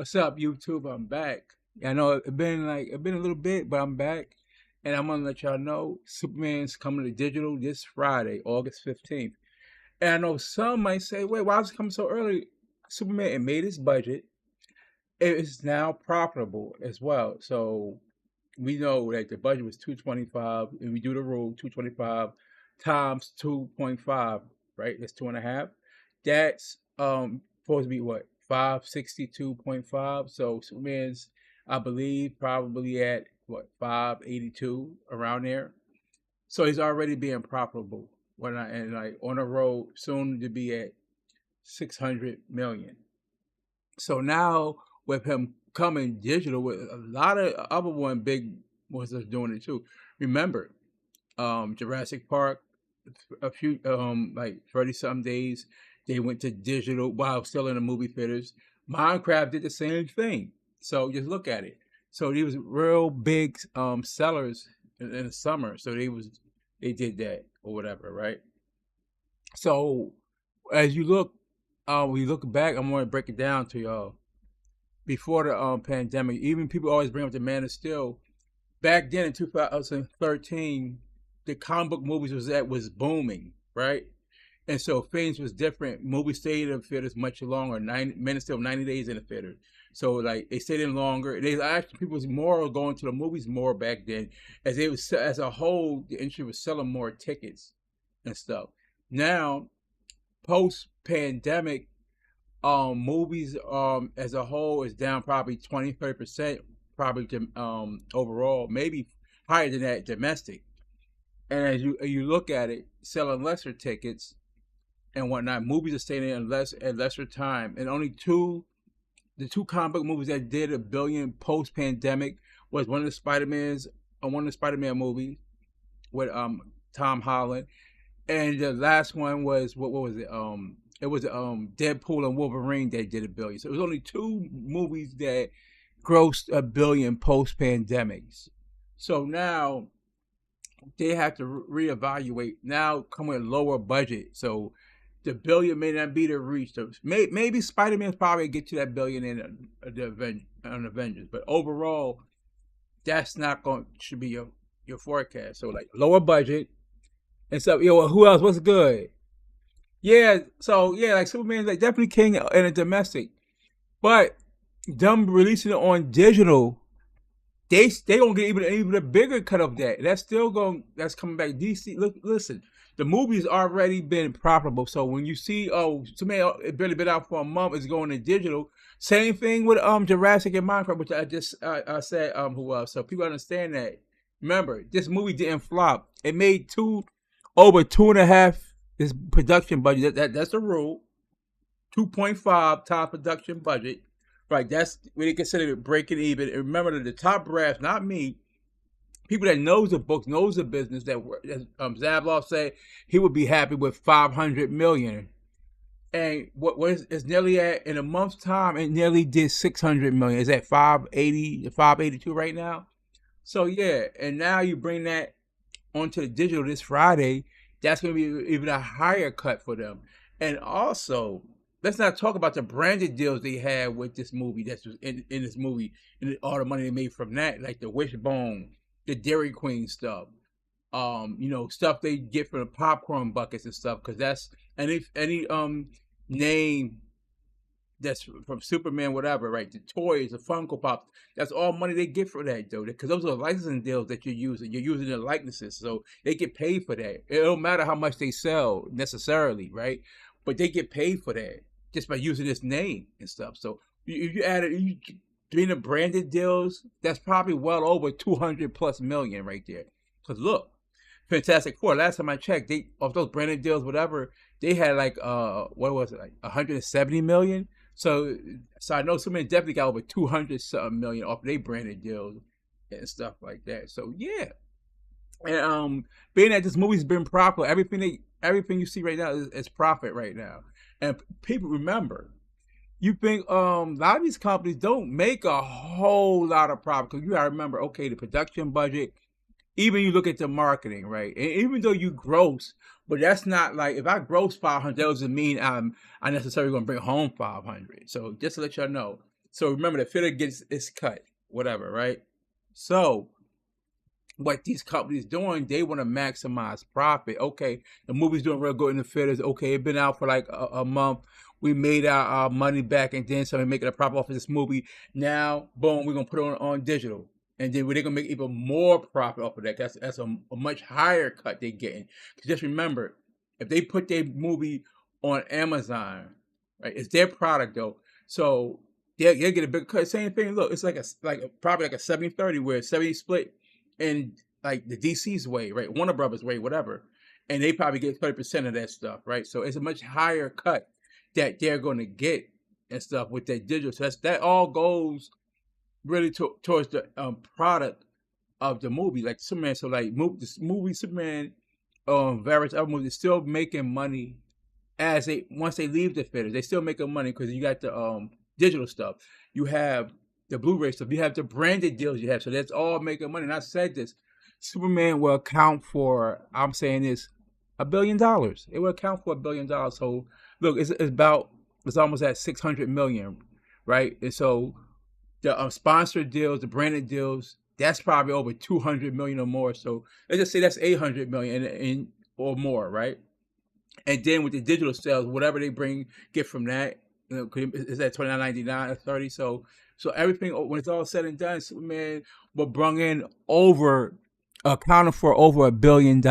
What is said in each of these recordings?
What's up, YouTube? I'm back. I know it's been a little bit, but I'm back, and I'm gonna let y'all know Superman's coming to digital this Friday, August 15th. And I know some might say, "Wait, why is it coming so early?" Superman, it made its budget. It is now profitable as well. So we know that the budget was 225, and we do the rule 225 times 2.5, right? That's 2.5. That's supposed to be what, 562.5. So Superman's, I believe, probably at what, 582 around there. So he's already being profitable. When I and like on the road soon to be at 600 million. So now with him coming digital, with a lot of other one big ones that's doing it too. Remember, Jurassic Park, a few like 30 some days, they went to digital while still in the movie theaters. Minecraft did the same thing. So just look at it. So these was real big sellers in the summer. So they did that or whatever, right? So as you look, we look back, I'm going to break it down to y'all. Before the pandemic, even people always bring up the Man of Steel. Back then in 2013, the comic book movies was booming, right? And so things was different. Movies stayed in the theaters much longer. Men of Steel 90 days in the theater. So like they stayed in longer. They actually people was more going to the movies more back then, as they was as a whole the industry was selling more tickets and stuff. Now post pandemic, movies as a whole is down probably 20-30%, probably overall, maybe higher than that domestic. And as you look at it, selling lesser tickets and whatnot, movies are staying in less at lesser time. And only the two comic book movies that did a billion post pandemic was one of the Spider-Man movies with Tom Holland, and the last one was what was it? It was Deadpool and Wolverine that did a billion. So it was only two movies that grossed a billion post pandemics. So now they have to reevaluate. Now come with lower budget. So the billion may not be the reach. So maybe Spider Man probably get to that billion in on Avengers, but overall, that's not going should be your forecast. So like lower budget and so yo, who else? What's good? Yeah, so yeah, like Superman's like definitely king in a domestic, but them releasing it on digital, they gonna get even a bigger cut of that. That's coming back. DC, look, listen, the movie's already been profitable. So when you see Superman it barely been out for a month, it's going to digital. Same thing with Jurassic and Minecraft, which I just I said who else. So people understand that. Remember, this movie didn't flop. It made over two and a half this production budget. That's the rule. 2.5 times production budget. Right, that's what they consider it breaking even. And remember that the top brass, not me, people that knows the books, knows the business, that Zablov said he would be happy with 500 million. And what is nearly at in a month's time, it nearly did 600 million. Is at 580, 582 right now. So yeah, and now you bring that onto the digital this Friday, that's going to be even a higher cut for them. And also, let's not talk about the branded deals they had with this movie. That's in this movie, and all the money they made from that, like the Wishbone, the Dairy Queen stuff. Stuff they get from the popcorn buckets and stuff. Because that's any name that's from Superman, whatever, right? The toys, the Funko Pops, that's all money they get for that, though, because those are licensing deals that you're using. You're using the likenesses, so they get paid for that. It don't matter how much they sell necessarily, right? But they get paid for that just by using this name and stuff. So you add it, you doing the branded deals, that's probably well over 200 plus million right there. Because look, Fantastic Four. Last time I checked, they of those branded deals, whatever, they had like what was it, like 170 million. So I know somebody definitely got over 200 something million off their branded deals and stuff like that. So yeah, and being that this movie's been profitable, everything you see right now is profit right now. And people remember, you think a lot of these companies don't make a whole lot of profit because you gotta remember, okay, the production budget, even you look at the marketing, right? And even though you gross, but that's not like if I gross 500, that doesn't mean I necessarily gonna bring home 500. So just to let y'all know, So remember, the theater gets its cut, whatever, right? So what these companies doing, they want to maximize profit. Okay, the movie's doing real good in the theaters. Okay, it been out for like a month. We made our money back, and then somebody making a profit off of this movie. Now, boom, we're gonna put it on digital, and then they're gonna make even more profit off of that. That's a much higher cut they're getting. 'Cause just remember, if they put their movie on Amazon, right, it's their product though, so they get a big cut. Same thing. Look, it's probably like a 70-30, where 70 split in like the DC's way, right? Warner Brothers way, whatever. And they probably get 30% of that stuff, right? So it's a much higher cut that they're going to get and stuff with that digital. So that all goes really towards the product of the movie, like Superman. So like this movie Superman, various other movies, still making money as once they leave the theaters. They still making money because you got the digital stuff. You have the Blu-ray stuff. You have the branded deals you have. So that's all making money. And I said this, Superman will account for, I'm saying this, $1 billion. It will account for $1 billion. So look, it's almost at 600 million, right? And so the sponsored deals, the branded deals, that's probably over 200 million or more. So let's just say that's 800 million or more, right? And then with the digital sales, whatever they get from that, is that $29.99 or 30? So everything, when it's all said and done, Superman will bring in accounted for over $1 billion.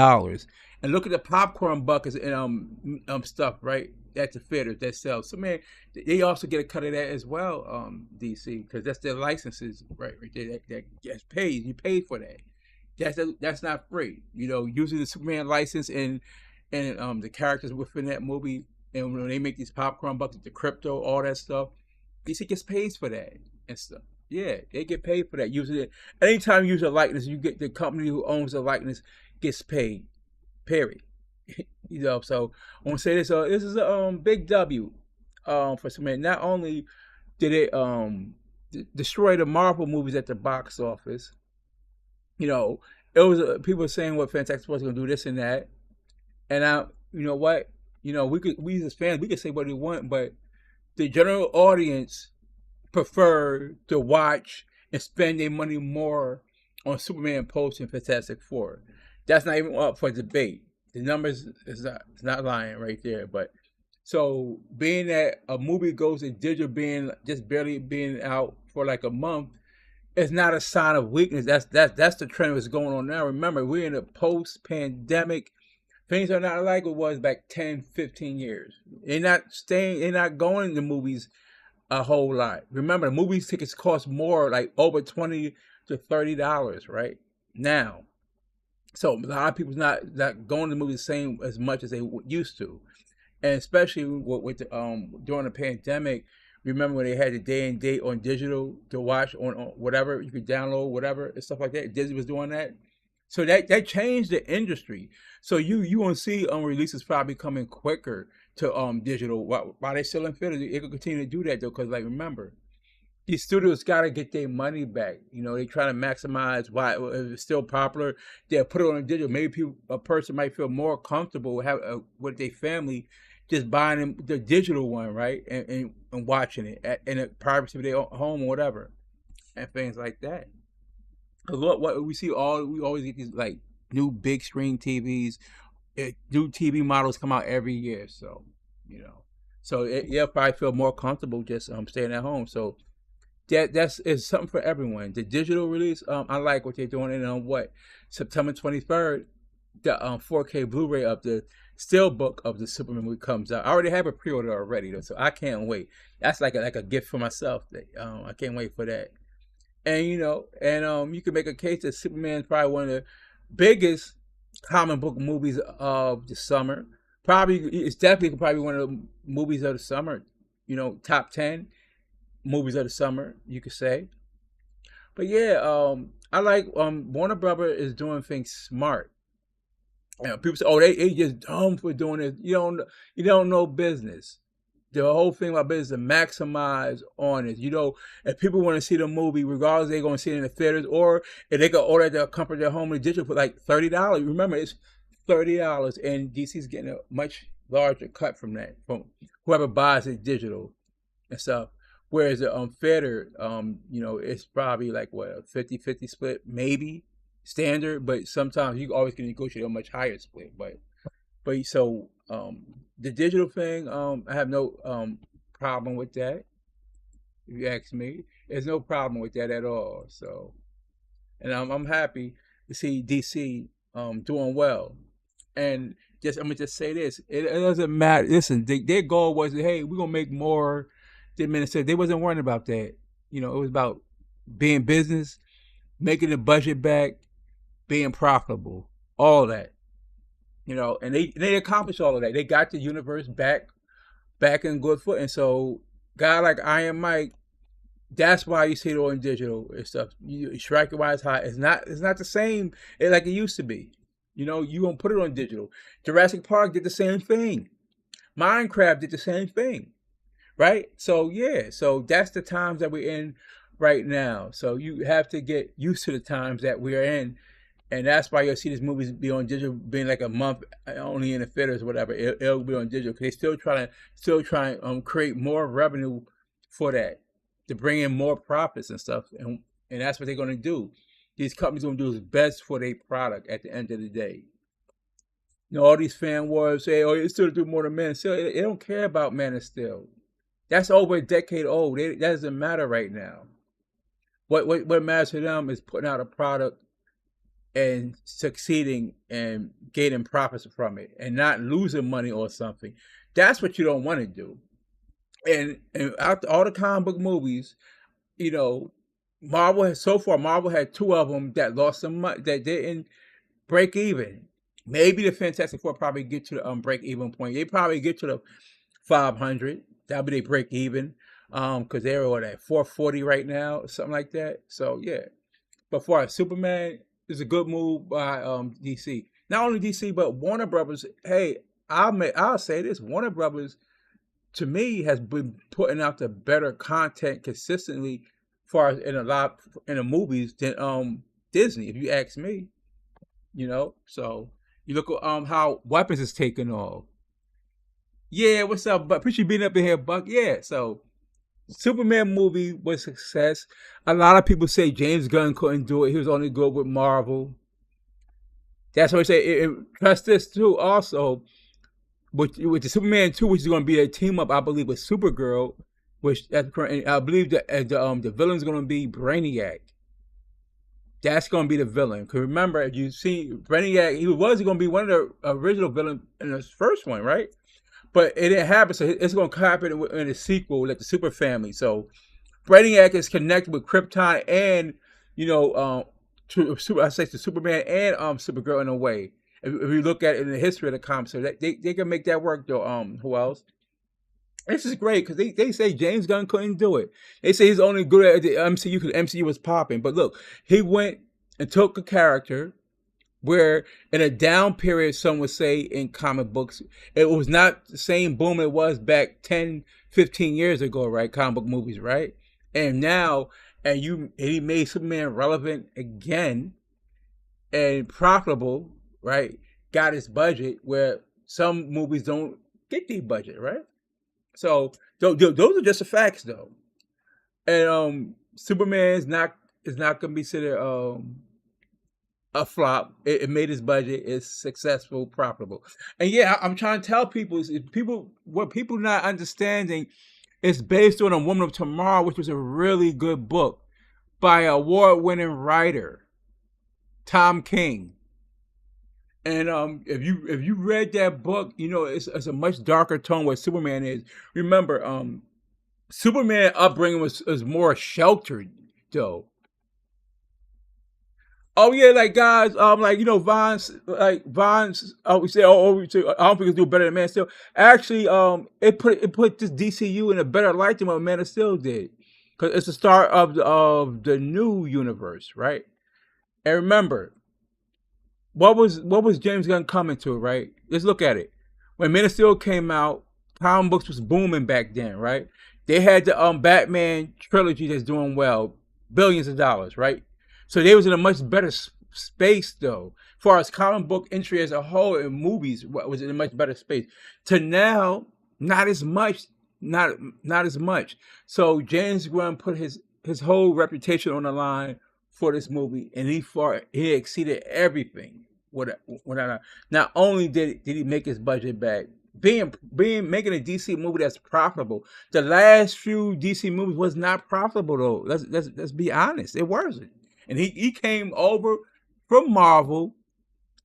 And look at the popcorn buckets and stuff, right? At the theaters that sell. So man, they also get a cut of that as well, DC, because that's their licenses, right there. That gets paid. You pay for that. That's not free. Using the Superman license and the characters within that movie, and when they make these popcorn buckets, the crypto, all that stuff, DC gets paid for that and stuff. Yeah, they get paid for that. Using it. Anytime you use a likeness, you get the company who owns the likeness gets paid. Period. So I want to say this. This is a big W for Superman. Not only did it destroy the Marvel movies at the box office, it was people saying what Fantastic Four was going to do this and that, and we as fans, we could say what we want, but the general audience prefer to watch and spend their money more on Superman post and Fantastic Four. That's not even up for debate. The numbers is not lying right there. But so being that a movie goes to digital, barely being out for like a month, it's not a sign of weakness. That's the trend that's going on now. Remember, we're in a post-pandemic. Things are not like it was back 10, 15 years. They're not going to movies a whole lot. Remember, the movie tickets cost more, like over $20 to $30, right? Now. So a lot of people's not going to the movies the same as much as they used to. And especially with during the pandemic, remember when they had the day and date on digital to watch on whatever, you could download whatever and stuff like that. Disney was doing that. So that changed the industry. So you won't see releases probably coming quicker to digital while they still in theaters. They could continue to do that though, because like remember, these studios got to get their money back. They try to maximize why if it's still popular. They'll put it on digital. Maybe a person might feel more comfortable with their family just buying the digital one, right, and watching it in the privacy of their home or whatever, and things like that. What we see, we always get these like new big screen TVs. New TV models come out every year, so they'll probably feel more comfortable just staying at home. So that's something for everyone. The digital release, I like what they're doing. And on September 23rd, the 4K Blu-ray of the Steelbook of the Superman movie comes out. I already have a pre-order already, though, so I can't wait. That's like a gift for myself. I can't wait for that. And you can make a case that Superman is probably one of the biggest comic book movies of the summer. It's definitely one of the movies of the summer. Top 10 movies of the summer, you could say. But yeah, I like Warner Brothers is doing things smart. People say, "Oh, they just dumb for doing it." You don't know business. The whole thing about business is to maximize on it. If people want to see the movie, regardless, they're going to see it in the theaters, or if they can order it to comfort their home in digital for like $30. Remember, it's $30, and DC's getting a much larger cut from that, from whoever buys it digital and stuff. Whereas the theater, it's probably like what, a 50-50 split, maybe standard, but sometimes you always can negotiate a much higher split. But so the digital thing, I have no problem with that. If you ask me, there's no problem with that at all. So, and I'm happy to see DC doing well. And just I'm gonna just say this: it doesn't matter. Listen, their goal was, hey, we're gonna make more. The minister, they wasn't worrying about that. It was about being business, making the budget back, being profitable, all that. And they accomplished all of that. They got the universe back in good foot. And so, guy like Iron Mike, that's why you see it all in digital and stuff. Striking wise high. It's not the same like it used to be. You gonna put it on digital. Jurassic Park did the same thing. Minecraft did the same thing. Right? So yeah, so that's the times that we're in right now. So you have to get used to the times that we're in, and that's why you'll see these movies be on digital, being like a month only in the theaters or whatever. It'll be on digital because they still trying to create more revenue for that, to bring in more profits and stuff, and that's what they're going to do. These companies going to do what's best for their product at the end of the day. All these fan wars say, "Oh, it's still do more than Man of Steel." They don't care about Man of Steel. That's over a decade old. That doesn't matter right now. What matters to them is putting out a product and succeeding and gaining profits from it and not losing money or something. That's what you don't want to do. And out all the comic book movies, Marvel had two of them that lost some money, that didn't break even. Maybe the Fantastic Four probably get to the break even point. They probably get to the 500. That'll be they break even. Because they're at 440 right now, something like that. So yeah. But for Superman, it's a good move by DC. Not only DC, but Warner Brothers. Hey, I'll say this: Warner Brothers, to me, has been putting out the better content consistently, far as in the movies than Disney. If you ask me, So you look at how Weapons is taking off. Yeah, what's up? But appreciate you being up in here, Buck. Yeah, so Superman movie was a success. A lot of people say James Gunn couldn't do it. He was only good with Marvel. That's what I say. Trust this too. Also, with the Superman 2, which is going to be a team up, I believe, with Supergirl, which I believe the villain is going to be Brainiac. That's going to be the villain. Because remember, if you see Brainiac, he was going to be one of the original villains in the first one, right? But it didn't happen, so it's going to happen in the sequel, like the Super Family. So Brainiac is connected with Krypton and, I say to Superman and Supergirl in a way. If you look at it in the history of the comics, so they can make that work though. Who else? This is great because they say James Gunn couldn't do it. They say he's only good at the MCU because MCU was popping. But look, he went and took a character where in a down period, some would say in comic books, it was not the same boom it was back 10, 15 years ago, right? Comic book movies, right? And now, he made Superman relevant again and profitable, right? Got his budget where some movies don't get their budget, right? So those are just the facts, though. And Superman is not going to be considered a flop. It made his budget. It's successful, profitable. And yeah, I'm trying to tell people, what people not understanding, it's based on A Woman of Tomorrow, which was a really good book by an award-winning writer, Tom King. And if you read that book, it's a much darker tone where Superman is. Remember, Superman upbringing was more sheltered, though. Oh yeah, like guys, Vaughn's, we say, I don't think it's do better than Man of Steel. Actually, it put this DCU in a better light than what Man of Steel did, because it's the start of the new universe, right? And remember, what was James Gunn coming to, right? Let's look at it. When Man of Steel came out, comic books was booming back then, right? They had the Batman trilogy that's doing well, billions of dollars, right? So they was in a much better space, though. As far as comic book entry as a whole in movies, was in a much better space. To now, not as much. not not as much. So James Gunn put his whole reputation on the line for this movie, and he exceeded everything. What not only did he make his budget back, being making a DC movie that's profitable. The last few DC movies was not profitable though. Let's be honest, it wasn't. And he came over from Marvel,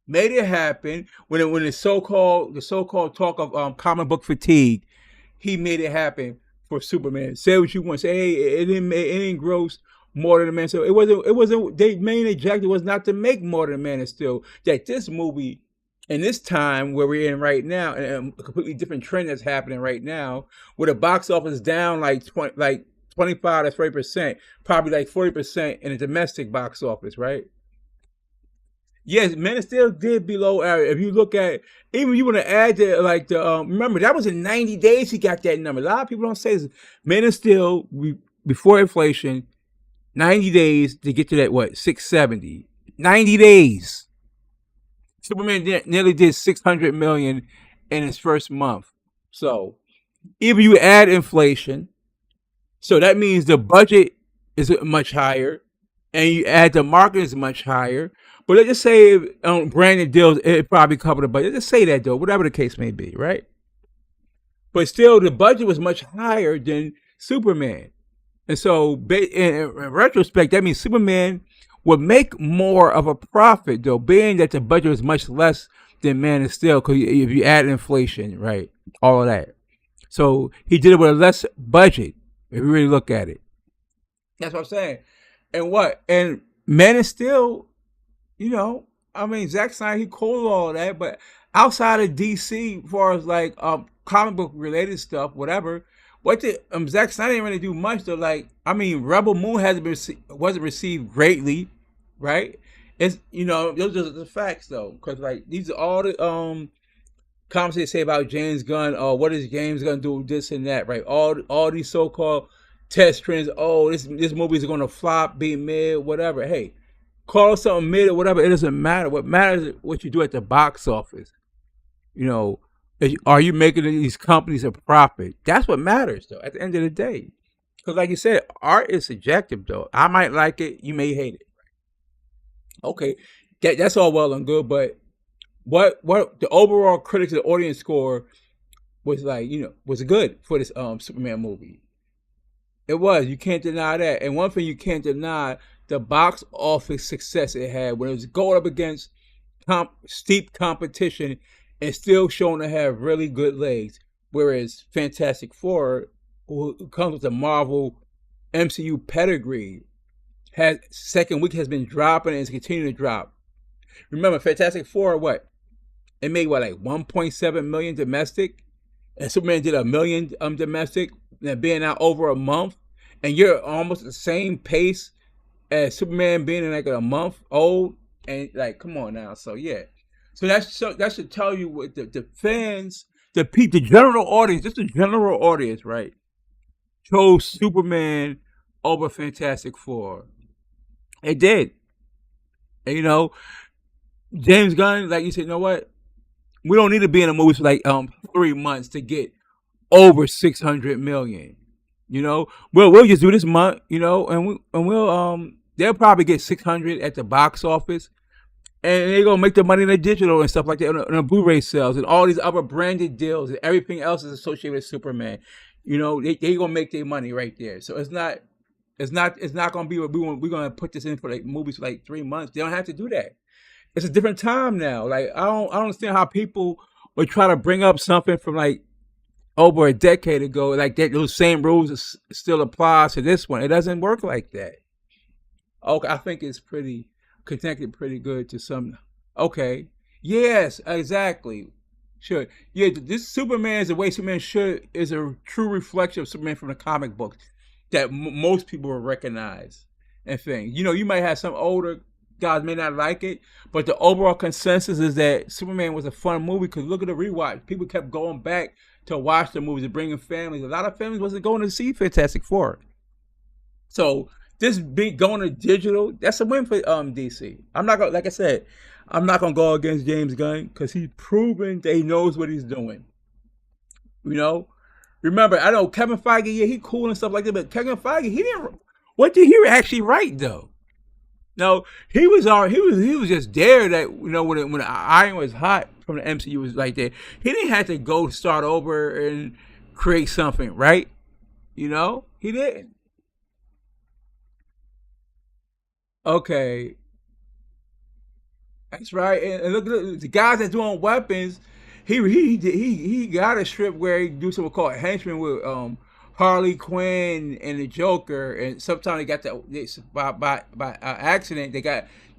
made it happen when the so called talk of comic book fatigue, he made it happen for Superman. Say what you want. Say, hey, it didn't gross more than the Man. So it wasn't. Their main objective was not to make more than Man of Steel. That this movie, in this time where we're in right now, and a completely different trend that's happening right now, where the box office down like 25 to 30%, probably like 40% in the domestic box office, right? Yes, Man of Steel did below average. If you look at, even if you want to add the like the remember that was in 90 days he got that number. A lot of people don't say this. Man of Steel before inflation, 90 days to get to that what 670. 90 days. Superman nearly did 600 million in his first month. So if you add inflation, so that means the budget is much higher, and you add the market is much higher. But let's just say branded deals, it probably covered the budget. Let's just say that though, whatever the case may be, right? But still, the budget was much higher than Superman, and so in retrospect, that means Superman would make more of a profit though, being that the budget was much less than Man of Steel. Because if you add inflation, right, all of that, so he did it with a less budget. If you really look at it, that's what I'm saying. And Man of Steel, I mean, Zack Snyder, he called all that, but outside of DC, as far as like comic book related stuff, whatever, what did Zack Snyder didn't really do much though. Like, I mean, Rebel Moon wasn't received greatly, right? It's those are the facts though, because like these are all the comments they say about James Gunn. Oh, what is James Gunn do this and that, right? All these so called test trends. Oh, this movie is gonna flop, be mid, whatever. Hey, call something mid or whatever. It doesn't matter. What matters is what you do at the box office. You know, are you making these companies a profit? That's what matters, though. At the end of the day, because like you said, art is subjective, though. I might like it, you may hate it. Okay, that's all well and good, but what the overall critics and audience score was like, was good for this Superman movie. It was. You can't deny that. And one thing you can't deny, the box office success it had when it was going up against steep competition and still showing to have really good legs. Whereas Fantastic Four, who comes with the Marvel MCU pedigree, has second week has been dropping and is continuing to drop. Remember, Fantastic Four, what? It made what, like 1.7 million domestic? And Superman did $1 million domestic, and being out over a month, and you're almost at the same pace as Superman being in like a month old, and like, come on now. So yeah, that should tell you what the fans, the general audience, just the general audience, right, chose Superman over Fantastic Four. It did, and James Gunn, like you said, you know what? We don't need to be in a movie for like 3 months to get over 600 million. We'll just do this month, and we'll they'll probably get 600 at the box office, and they're gonna make the money in the digital and stuff like that, on the Blu-ray sales and all these other branded deals and everything else is associated with Superman. They gonna make their money right there. So it's not gonna be we're gonna put this in for like movies for like 3 months. They don't have to do that. It's a different time now. Like I don't understand how people would try to bring up something from like over a decade ago, like that those same rules still apply to this one. It doesn't work like that. Okay, I think it's pretty connected pretty good to some. Okay, yes, exactly. Sure. Yeah, this Superman is the way Superman should is a true reflection of Superman from the comic books that most people will recognize and things. You might have some older guys may not like it, but the overall consensus is that Superman was a fun movie because look at the rewatch. People kept going back to watch the movies and bringing families. A lot of families wasn't going to see Fantastic Four. So this big going to digital, that's a win for DC. I'm not gonna, like I said, I'm not gonna go against James Gunn because he's proven that he knows what he's doing. You know, Remember, I know Kevin Feige, yeah, he cool and stuff like that, but Kevin Feige, he didn't. What did he actually write though? No, he was just there that when the iron was hot from the MCU was like that. He didn't have to go start over and create something, right? He didn't. Okay, that's right. And look, the guys that's doing weapons. He got a strip where he do something called Henchman with Harley Quinn and the Joker, and sometimes they got by accident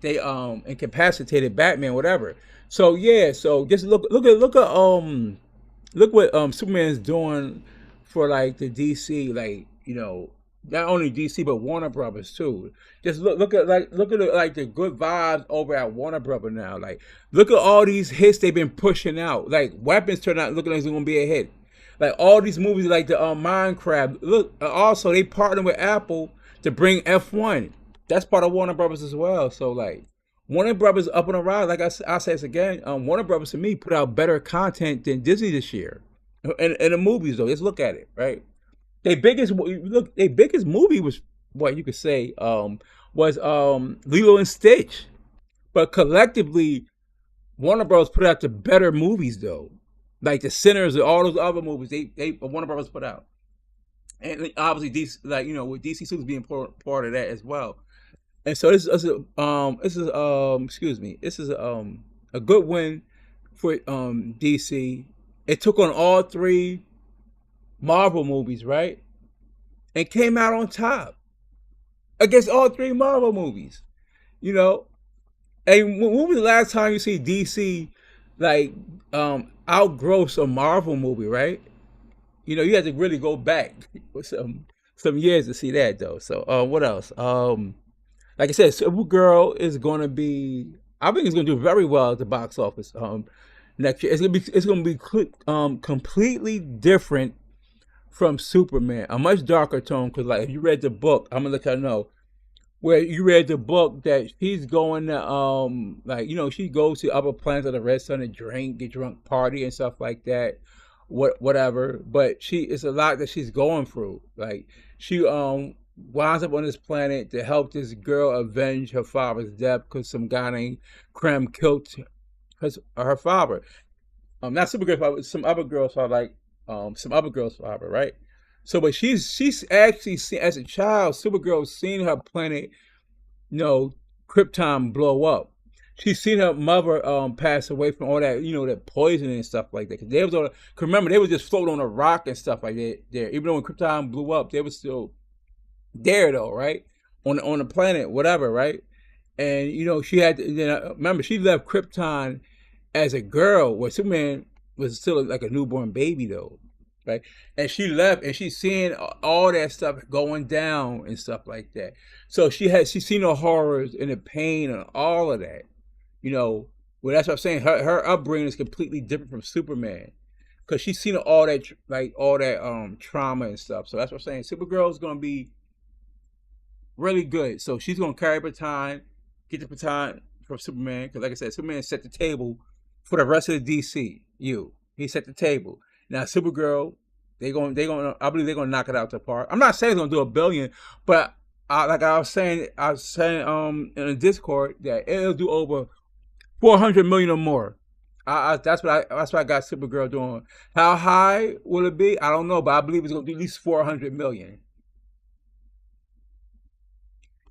they incapacitated Batman, whatever. So yeah, so just look what Superman's doing for like the DC, like not only DC but Warner Brothers too. Just look at like the good vibes over at Warner Brothers now. Like look at all these hits they've been pushing out. Like Weapons turned out looking like it's gonna be a hit. Like all these movies like the Minecraft. Look, also they partnered with Apple to bring F1. That's part of Warner Brothers as well. So like Warner Brothers up on the rise. Like I say this again, Warner Brothers to me put out better content than Disney this year. And the movies though, just look at it, right? Their biggest movie was what you could say was Lilo and Stitch, but collectively Warner Bros. Put out the better movies though, like the Sinners and all those other movies they Warner Bros. Put out, and obviously DC, like with DC Suits being part of that as well. And so excuse me, this is a good win for DC. It took on all three Marvel movies, right? And came out on top against all three Marvel movies. You know, and when was the last time you see DC like outgross a Marvel movie, right? You had to really go back with some years to see that though. So what else? Like I said, Supergirl is gonna be. I think it's gonna do very well at the box office next year. It's gonna be completely different from Superman, a much darker tone. Because like if you read the book, I'm gonna let you know where you read the book that she's going to like she goes to upper planets of the red sun and get drunk, party and stuff like that, whatever. But it's a lot that she's going through. Like she winds up on this planet to help this girl avenge her father's death because some guy named Krem killed her father. Not Supergirl's father, some other girl's father, like some other girl's father, right? So, but she's actually seen as a child, Supergirl's seen her planet, you know, Krypton blow up. She's seen her mother pass away from all that, that poison and stuff like that. Cause they was on, cause remember they was just floating on a rock and stuff like that. There, even though when Krypton blew up, they were still there though, right? On the planet, whatever, right? And she had to, remember she left Krypton as a girl, where Superman was still like a newborn baby though, right? And she left, and she's seeing all that stuff going down and stuff like that. So she's seen the horrors and the pain and all of that. Well, that's what I'm saying. Her upbringing is completely different from Superman because she's seen all that trauma and stuff. So that's what I'm saying. Supergirl is gonna be really good. So she's gonna carry baton, get the baton from Superman. Because like I said, Superman set the table for the rest of the DCU. He set the table. Now Supergirl, I believe they're gonna knock it out the park. I'm not saying they're gonna do a billion, but like I was saying in the Discord that it'll do over 400 million or more. That's what I got Supergirl doing. How high will it be? I don't know, but I believe it's gonna be at least 400 million.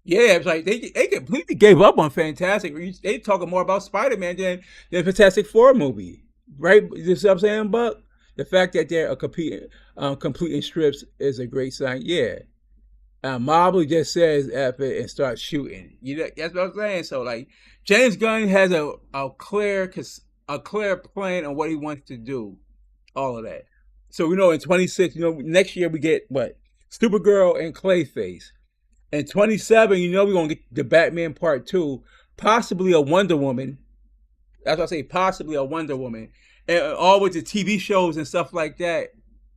Yeah, it's like they completely gave up on Fantastic. They talking more about Spider Man than Fantastic Four movie, right? You see what I'm saying? But the fact that they're completing strips is a great sign. Yeah, Marvel just says F it and starts shooting. That's what I'm saying. So like James Gunn has a clear plan on what he wants to do. All of that. So we know in 26, next year we get what Supergirl and Clayface. In 27, we're gonna get the Batman Part Two, possibly a Wonder Woman. That's what I say, possibly a Wonder Woman, and all with the TV shows and stuff like that.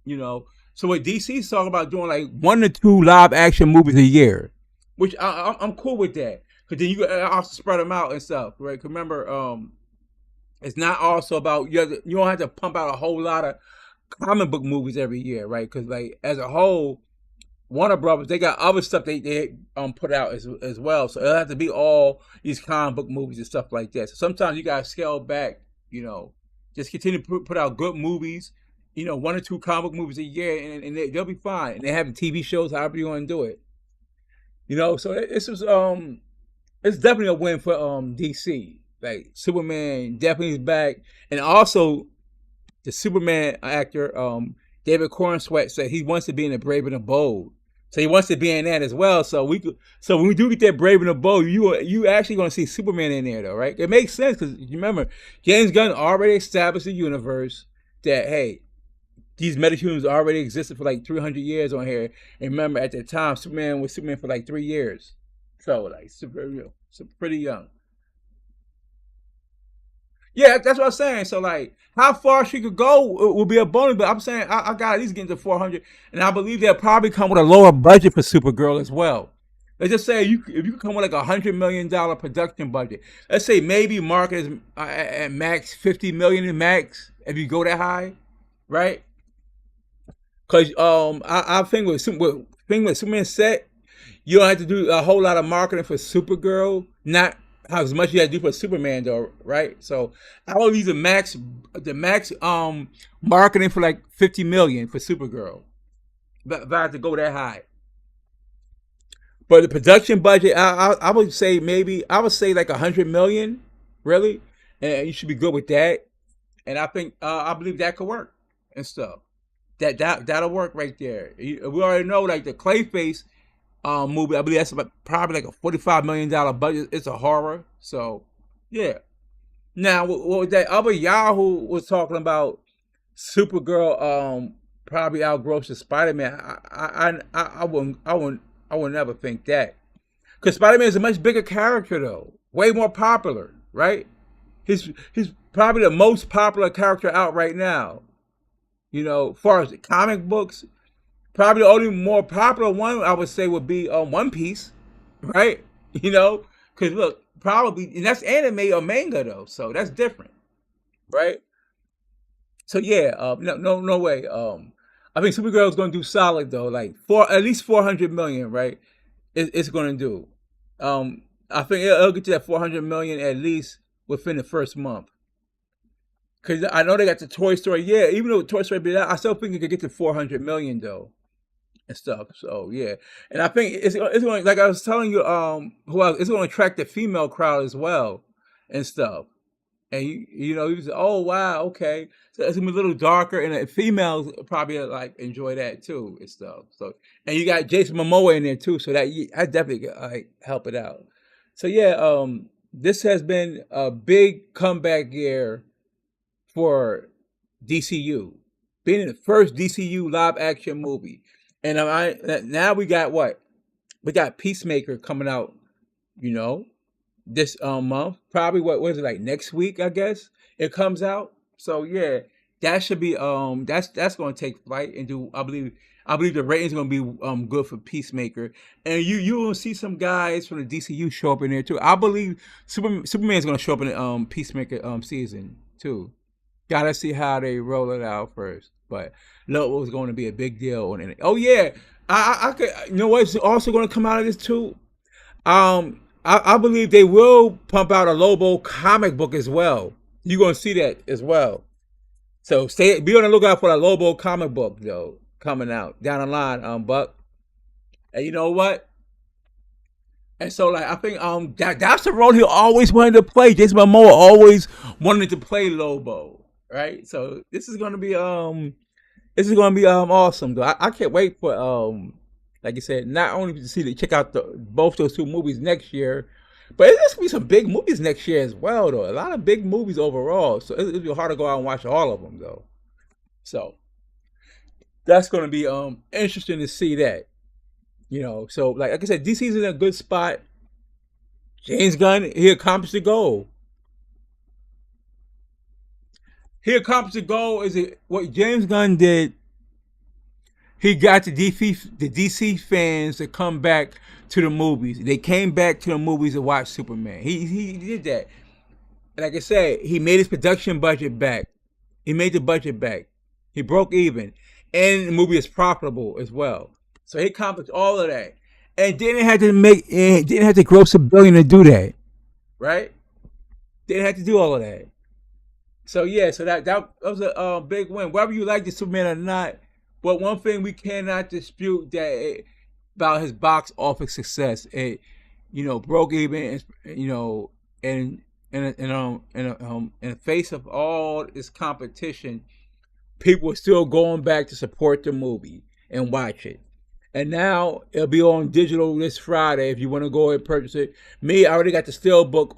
So what DC's talking about doing like 1 to 2 live action movies a year, which I'm cool with that. Cause then you can also spread them out and stuff, right? 'Cause remember, it's not also about you don't have to pump out a whole lot of comic book movies every year, right? Because like as a whole, Warner Brothers, they got other stuff they put out as well. So it'll have to be all these comic book movies and stuff like that. So sometimes you gotta scale back, you know, just continue to put out good movies, you know, one or two comic book movies a year, and they'll be fine. And they have the TV shows, however you want to do it, you know. So this was it's definitely a win for DC. Like Superman definitely is back, and also the Superman actor, David Cornsweet said he wants to be in the Brave and the Bold. So he wants to be in that as well. So when we do get that Brave and the Bold, you actually going to see Superman in there though, right? It makes sense because you remember James Gunn already established the universe that hey, these metahumans already existed for like 300 years on here. And remember at the time, Superman was Superman for like 3 years, so like super pretty young. Yeah, that's what I'm saying. So like, how far she could go will be a bonus. But I'm saying I got at least get to 400, and I believe they'll probably come with a lower budget for Supergirl as well. Let's just say if you come with like $100 million production budget, let's say maybe market is at max 50 million in max if you go that high, right? Because I think with Superman set, you don't have to do a whole lot of marketing for Supergirl. Not how as much you have to do for Superman though, right? So I will use the max marketing for like 50 million for Supergirl. But if I have to go that high. But the production budget, I would say maybe I would say like 100 million, really, and you should be good with that. And I think I believe that could work and stuff. That'll work right there. We already know like the Clayface movie. I believe that's about probably like a $45 million budget. It's a horror, so yeah. Now, what that other Yahoo was talking about, Supergirl probably outgrosses Spider Man. I would never think that because Spider Man is a much bigger character though, way more popular, right? He's probably the most popular character out right now. You know, as far as the comic books, probably the only more popular one I would say would be One Piece, right? You know, because look, probably and that's anime or manga though, so that's different, right? So yeah, no way. I think Supergirl is going to do solid though, like for at least 400 million, right? It's going to do. I think it'll get to that 400 million at least within the first month. Cause I know they got the Toy Story, yeah. Even though Toy Story be out, I still think it could get to 400 million though and stuff. So yeah, and I think it's going like I was telling you, who else? It's going to attract the female crowd as well and stuff. And you know you say, oh wow, okay, so it's gonna be a little darker, and females probably like enjoy that too and stuff. So and you got Jason Momoa in there too, so I definitely like help it out. So yeah, this has been a big comeback year for DCU, being in the first DCU live action movie, and now we got what we got Peacemaker coming out, you know, this month. Probably what was it like next week? I guess it comes out. So yeah, that should be that's going to take flight and do. I believe the ratings going to be good for Peacemaker, and you will see some guys from the DCU show up in there too. I believe Superman's going to show up in the Peacemaker season too. Gotta see how they roll it out first, but look, was going to be a big deal on it. Oh yeah, I could. You know what's also going to come out of this too? I believe they will pump out a Lobo comic book as well. You're gonna see that as well. So be on the lookout for the Lobo comic book though coming out down the line, Buck. And you know what? And so like I think that's the role he always wanted to play. Jason Momoa always wanted to play Lobo, right? So this is gonna be awesome though. I can't wait for like you said, not only to see check out both those two movies next year, but there's gonna be some big movies next year as well though. A lot of big movies overall. So it'll be hard to go out and watch all of them though. So that's gonna be interesting to see that. You know, so like I said, DC's in a good spot. James Gunn, he accomplished the goal. He accomplished the goal is it what James Gunn did. He got the DC fans to come back to the movies. They came back to the movies to watch Superman. He did that. Like I said, he made his production budget back. He made the budget back. He broke even, and the movie is profitable as well. So he accomplished all of that, and didn't have to gross $1 billion to do that, right? Didn't have to do all of that. So yeah, so that was a big win. Whether you like the Superman or not, but one thing we cannot dispute about his box office success. It, broke even. And in the face of all this competition, people are still going back to support the movie and watch it. And now it'll be on digital this Friday if you want to go and purchase it. Me, I already got the Steelbook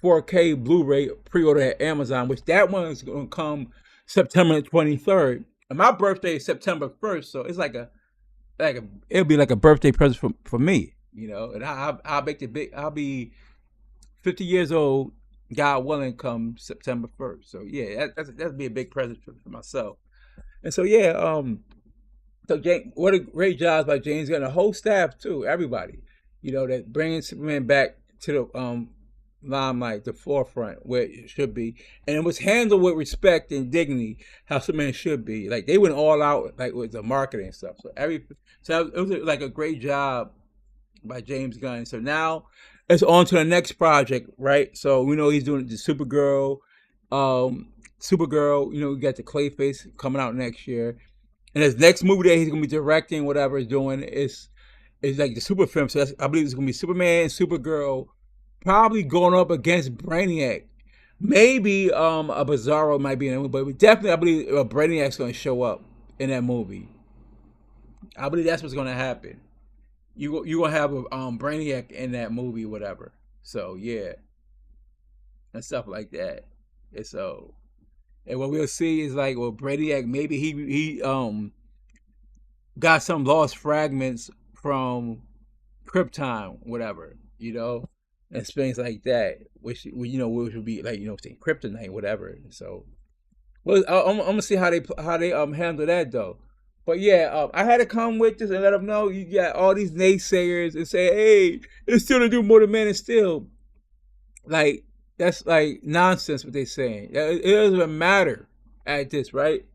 4K Blu-ray pre-order at Amazon, which that one is going to come September 23rd. And my birthday is September 1st, so it's it'll be like a birthday present for me, And I'll make the big. I'll be 50 years old, God willing, come September 1st. So yeah, that'll be a big present for myself. And so yeah, so James, what a great job by James Gunn, the whole staff too, everybody, that bringing Superman back to the limelight, the forefront where it should be, and it was handled with respect and dignity, how Superman should be. Like they went all out, like with the marketing and stuff. So it was like a great job by James Gunn. So now it's on to the next project, right? So we know he's doing the Supergirl. Supergirl, we got the Clayface coming out next year. And his next movie that he's gonna be directing, whatever he's doing, is like the super film. So I believe it's gonna be Superman and Supergirl, probably going up against Brainiac. Maybe a Bizarro might be in it, but definitely I believe Brainiac's gonna show up in that movie. I believe that's what's gonna happen. You gonna have a Brainiac in that movie, whatever. So yeah, and stuff like that. And so, and what we'll see is like, well, Brainiac, maybe he got some lost fragments from Krypton, whatever, and things like that, which would be like say Kryptonite, whatever. So, well, I'm gonna see how they handle that though. But yeah, I had to come with this and let them know you got all these naysayers and say, hey, it's still to do more than Man of Steel. Like that's like nonsense what they're saying. It doesn't matter at this, right?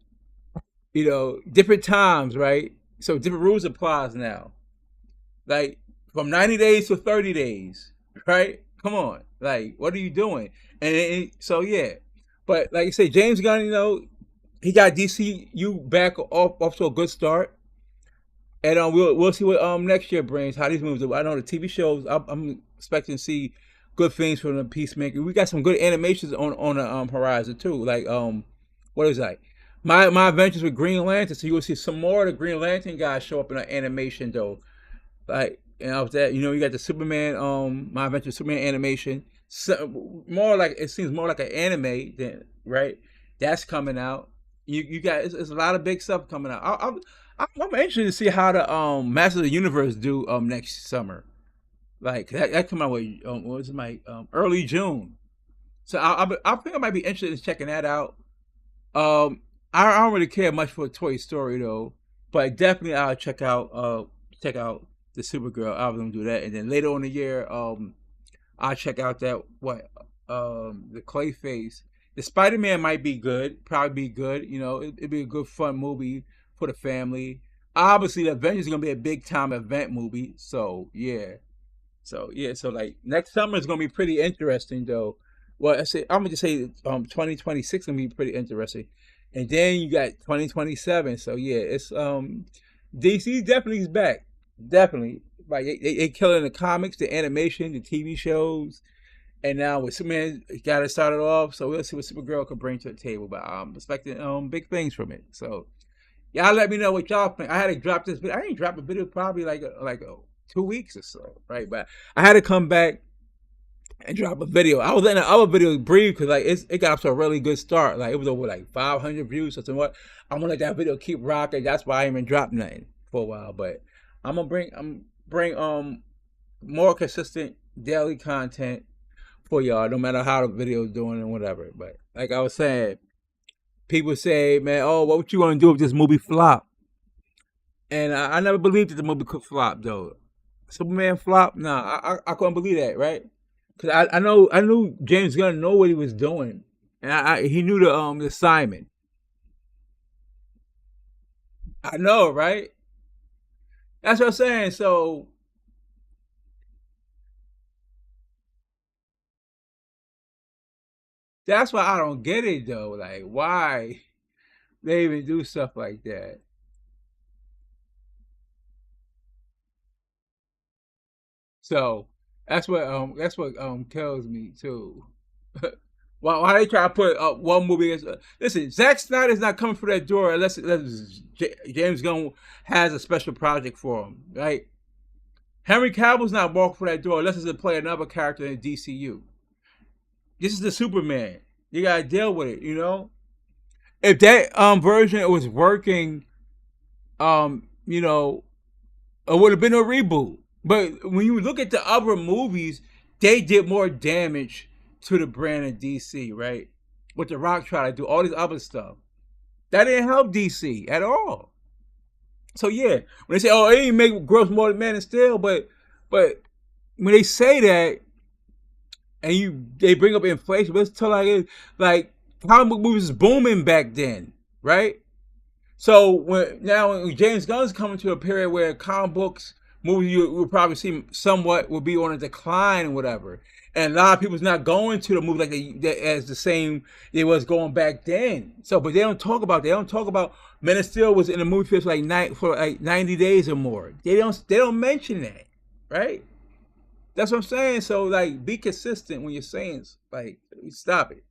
Different times, right? So different rules applies now. Like from 90 days to 30 days, right? Come on, like what are you doing? So yeah, but like I say, James Gunn, he got DCU back off to a good start, and we'll see what next year brings. How these movies do. I know the TV shows. I'm expecting to see good things from the Peacemaker. We got some good animations on the horizon too. Like what is that? My adventures with Green Lantern. So you will see some more of the Green Lantern guys show up in the animation though. Like that, you got the Superman My Adventures with Superman animation. So, more like it seems more like an anime than right. That's coming out. You got it's a lot of big stuff coming out. I'm interested to see how the Masters of the Universe do next summer. Like that come out with what was it, my early June. So I think I might be interested in checking that out. I don't really care much for Toy Story though, but definitely I'll check out the Supergirl. I'll do that, and then later on in the year, I'll check out the Clayface. The Spider-Man might be good, probably be good. It'd be a good fun movie for the family. Obviously, the Avengers is gonna be a big time event movie. So yeah, so like next summer is gonna be pretty interesting though. Well, I'm gonna just say 2026 gonna be pretty interesting, and then you got 2027. So yeah, it's DC definitely is back, definitely. Like they killing the comics, the animation, the TV shows. And now with Superman got it started off, so we'll see what Supergirl can bring to the table. But I'm expecting big things from it. So y'all let me know what y'all think. I had to drop this video. I didn't drop a video probably like 2 weeks or so, right? But I had to come back and drop a video. I was letting the other videos breathe because like it got up to a really good start. Like it was over like 500 views or something. I'm gonna let that video keep rocking. That's why I ain't even dropped nothing for a while. But I'm gonna bring more consistent daily content for y'all, no matter how the video is doing and whatever. But like I was saying, people say, man, oh, what you want to do if this movie flop? And I never believed that the movie could flop, though. Superman flop? Nah, I couldn't believe that, right? Because I knew James Gunn know what he was doing. And he knew the assignment. I know, right? That's what I'm saying. So that's why I don't get it though. Like, why they even do stuff like that? So that's what kills me too. Why they try to put one movie as listen? Zack Snyder's not coming for that door unless James Gunn has a special project for him, right? Henry Cavill's not walking for that door unless it's to play another character in DCU. This is the Superman. You gotta deal with it, you know. If that version was working, you know, it would have been a reboot. But when you look at the other movies, they did more damage to the brand of DC, right? What The Rock tried to do, all this other stuff. That didn't help DC at all. So yeah, when they say, "Oh, it didn't make gross more than Man of Steel," but when they say that and they bring up inflation, let's tell like comic book movies was booming back then, right? So when James Gunn's coming to a period where comic books movies you will probably see somewhat will be on a decline and whatever, and a lot of people's not going to the movie like as the same it was going back then. So, but they don't talk about Men of Steel was in the movie theater for like 90 days or more. They don't mention that, right? That's what I'm saying. So like, be consistent when you're saying like stop it.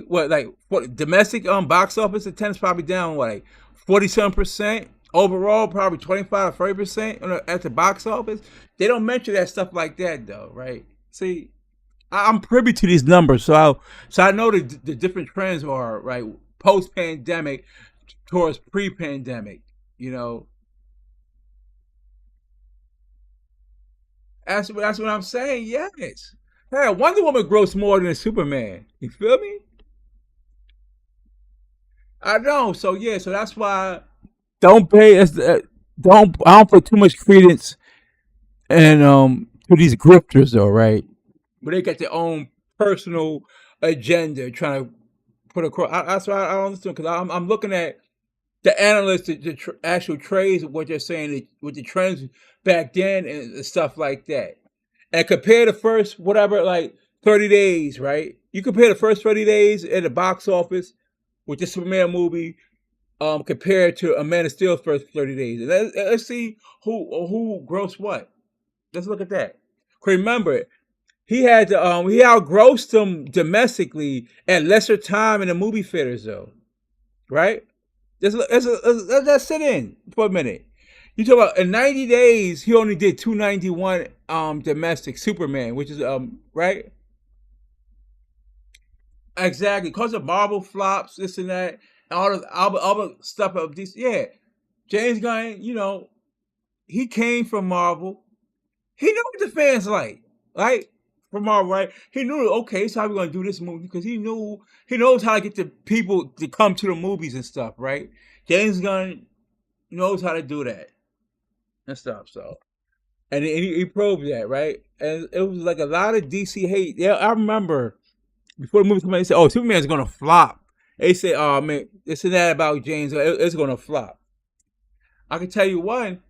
What domestic box office attendance probably down what like 47% overall, probably 25 to 30% at the box office. They don't mention that stuff like that though, right? See, I'm privy to these numbers, so I know the different trends are right post pandemic towards pre pandemic. You know, that's what I'm saying. Yes, hey, Wonder Woman grossed more than Superman. You feel me? I know. So yeah, so that's why don't pay us. Don't I don't put too much credence and to these grifters though, right? But they got their own personal agenda trying to put across. That's why I don't understand because I'm looking at the analysts, actual trades of what they're saying with the trends back then and stuff like that, and compare the first whatever like 30 days, right? You compare the first 30 days at the box office with the Superman movie compared to a Man of Steel first 30 days. And let's see who grossed what. Let's look at that. Remember, he outgrossed them domestically at lesser time in the movie theaters though, right? Let's sit in for a minute. You talk about in 90 days he only did 291 domestic Superman, which is right exactly because of Marvel flops, this and that, and all the stuff of this. Yeah, James Gunn, you know, he came from Marvel. He knew what the fans like, right? From Marvel, right? He knew, okay, so how we gonna do this movie because he knows how to get the people to come to the movies and stuff, right? James Gunn knows how to do that and stuff. So, and he proved that, right? And it was like a lot of DC hate. Yeah, I remember before the movie came out, they said, "Oh, Superman's gonna flop." They say, "Oh man, this and that about James, it's gonna flop." I can tell you one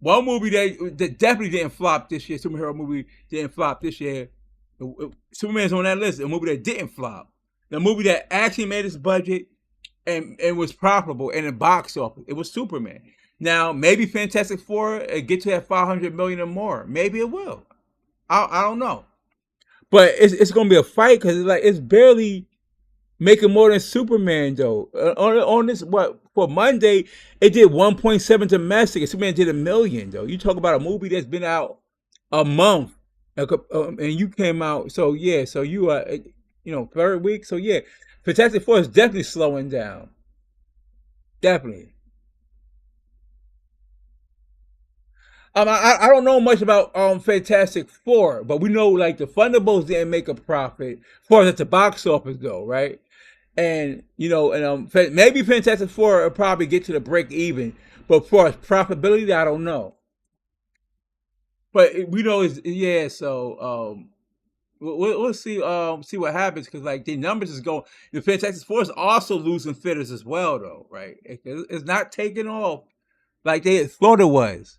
movie that definitely didn't flop this year. Superhero movie didn't flop this year. Superman's on that list. A movie that didn't flop. The movie that actually made its budget and was profitable in the box office. It was Superman. Now maybe Fantastic Four get to that 500 million or more. Maybe it will. I don't know. But it's gonna be a fight because it's barely making more than Superman though. On this what for Monday, it did 1.7 domestic, and Superman did 1 million though. You talk about a movie that's been out a month, and you came out. So yeah, so you are third week. So yeah, Fantastic Four is definitely slowing down. Definitely. I don't know much about Fantastic Four, but we know like the Thunderbolts didn't make a profit as far as at the box office go, right? And maybe Fantastic Four will probably get to the break even, but as far as profitability, I don't know. But we know is yeah. So we'll see what happens because like the numbers is going. The Fantastic Four is also losing fitters as well, though, right? It's not taking off like they thought it was.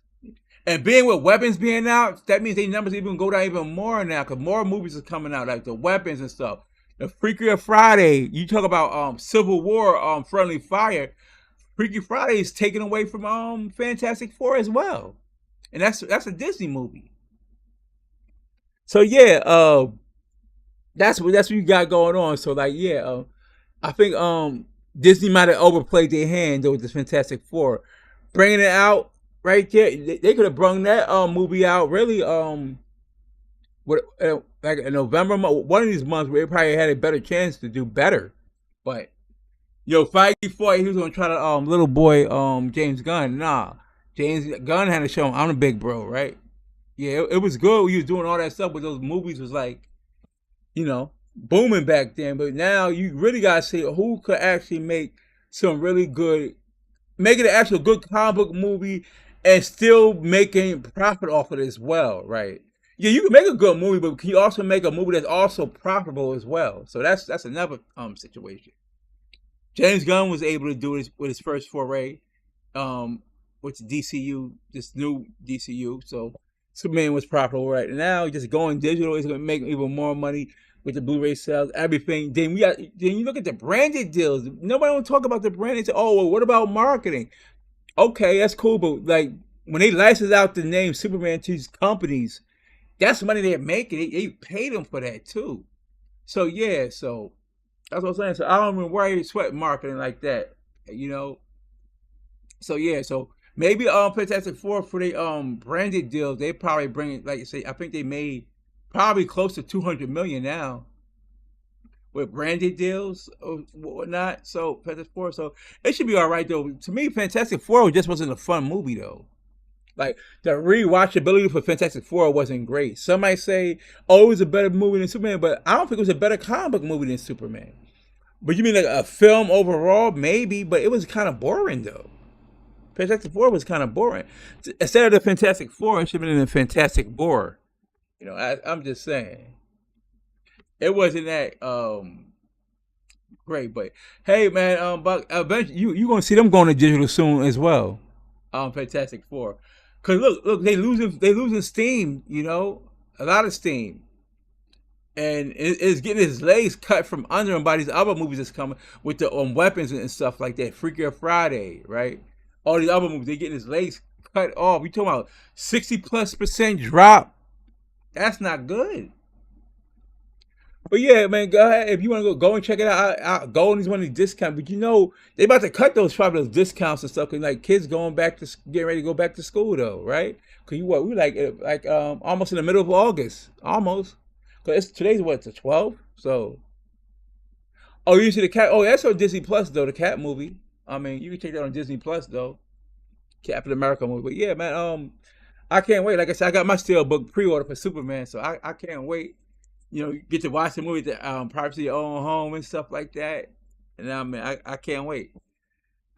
And being with weapons being out, that means their numbers even go down even more now because more movies are coming out, like the weapons and stuff. The Freakier Friday, you talk about Civil War, Friendly Fire. Freaky Friday is taken away from Fantastic Four as well, and that's a Disney movie. So yeah, that's what you got going on. So like yeah, I think Disney might have overplayed their hand though with this Fantastic Four, bringing it out right there. They could have brung that movie out really what like in November one of these months where they probably had a better chance to do better. But Feige thought he was gonna try to little boy James Gunn. Nah, James Gunn had to show him I'm a big bro, right? Yeah, it was good when he was doing all that stuff, but those movies was like booming back then. But now you really gotta see who could actually make some really good, make it an actual good comic book movie, and still making profit off of it as well, right? Yeah, you can make a good movie, but can you also make a movie that's also profitable as well? So that's another situation. James Gunn was able to do it with his first foray, um, with DCU, this new DCU. So Superman was profitable right now. Just going digital is going to make even more money with the Blu-ray sales, everything. Then you look at the branded deals. Nobody want to talk about the branding. Say, oh, well, what about marketing? Okay, that's cool, but like when they license out the name Superman to these companies, that's the money they're making. They pay them for that too. So yeah, so that's what I'm saying. So I don't even worry sweat marketing like that, you know. So yeah, so maybe Fantastic Four for the branded deals, they probably bring it like you say. I think they made probably close to 200 million now with branded deals or whatnot. So Fantastic Four, so it should be all right though. To me, Fantastic Four just wasn't a fun movie though. Like the rewatchability for Fantastic Four wasn't great. Some might say, "Oh, it was a better movie than Superman," but I don't think it was a better comic book movie than Superman. But you mean like a film overall? Maybe, but it was kind of boring though. Fantastic Four was kind of boring. Instead of the Fantastic Four, it should have been the Fantastic Four. I'm just saying it wasn't that great. But hey, man, Buck, eventually you gonna see them going to digital soon as well. Fantastic Four, cause look, they losing steam. A lot of steam. And it's getting his legs cut from under him by these other movies that's coming with the weapons and stuff like that. Freakier Friday, right? All these other movies, they're getting his legs cut off. We talking about 60+% drop. That's not good. But yeah, man, go ahead. If you want to go and check it out, go on these one of these discounts. But they about to cut those discounts and stuff. Cause like kids going back to getting ready to go back to school though, right? Cause we like almost in the middle of August, almost. Cause today's what, the 12th? So oh, you see the cat? Oh, that's on Disney Plus though. The cat movie. I mean, you can check that on Disney Plus though. Captain America movie. But yeah, man. I can't wait. Like I said, I got my steelbook pre-order for Superman, so I can't wait. Get to watch the movie at privacy of your own home and stuff like that. And I mean, I can't wait.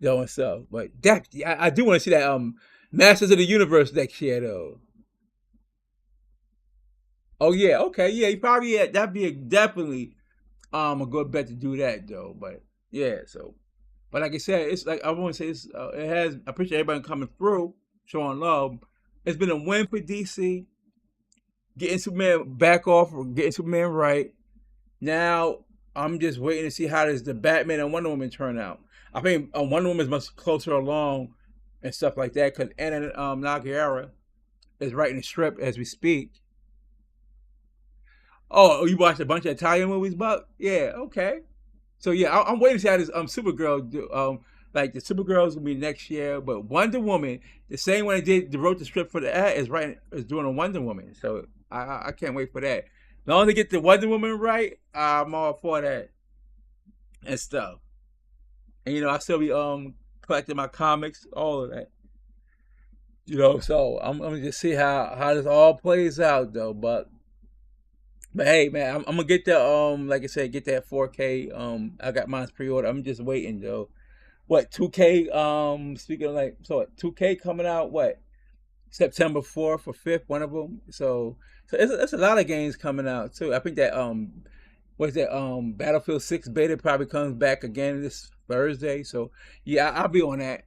And stuff. But that I do want to see that Masters of the Universe next year though. Oh yeah, okay, yeah. You probably that'd be definitely a good bet to do that though. But yeah, so but like I said, it's like I want to say it has. I appreciate everybody coming through, showing love. It's been a win for DC, getting Superman back off, or getting Superman right. Now I'm just waiting to see how does the Batman and Wonder Woman turn out. I think Wonder Woman is much closer along and stuff like that because Anna Nakamura is writing the script as we speak. Oh, you watched a bunch of Italian movies, Buck? Yeah, okay. So yeah, I'm waiting to see how this Supergirl do. Like the Supergirl's gonna be next year, but Wonder Woman, the same one wrote the script for the ad is doing a Wonder Woman. So I can't wait for that. As long as they get the Wonder Woman right, I'm all for that and stuff. And I still be collecting my comics, all of that. So I'm gonna just see how this all plays out though. But hey man, I'm gonna get the like I said, get that 4K. I got mine pre-order. I'm just waiting though. What 2K? Speaking of like, so what, 2K coming out what September 4th or 5th, one of them. So it's a lot of games coming out too. I think that what's that Battlefield 6 beta probably comes back again this Thursday. So yeah, I'll be on that.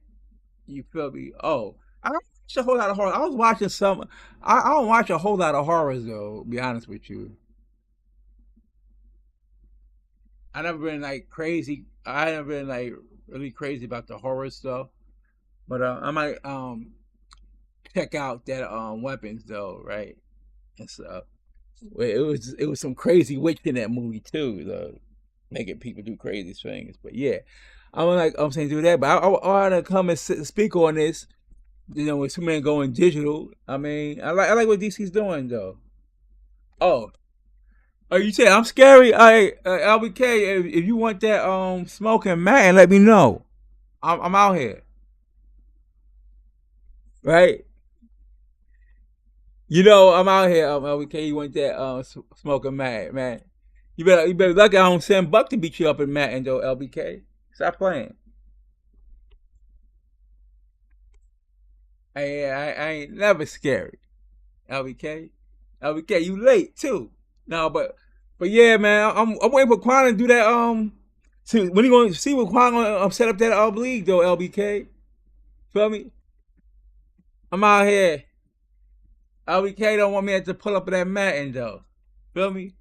You feel me? Oh, I don't watch a whole lot of horror. I was watching some. I don't watch a whole lot of horrors though. To be honest with you, I never been like crazy. I never been like really crazy about the horror stuff. But I might check out that weapons though, right? And stuff. Well, it was some crazy witch in that movie too, though, making people do crazy things. But yeah, I'm saying do that. But I want to come and speak on this. With Superman going digital. I mean, I like what DC's doing though. Oh, are you saying I'm scary? LBK, if you want that smoking Madden, let me know. I'm out here, right? I'm out here. LBK, you want that smoking Madden, man? You better lucky I don't send Buck to beat you up in Madden though, LBK. Stop playing. I ain't never scary, LBK. LBK, you late too. No, but yeah, man, I'm waiting for Quan to do that. See when you gonna see what Quan gonna set up that league though, LBK. Feel me? I'm out here. LBK don't want me to pull up that Madden though. Feel me?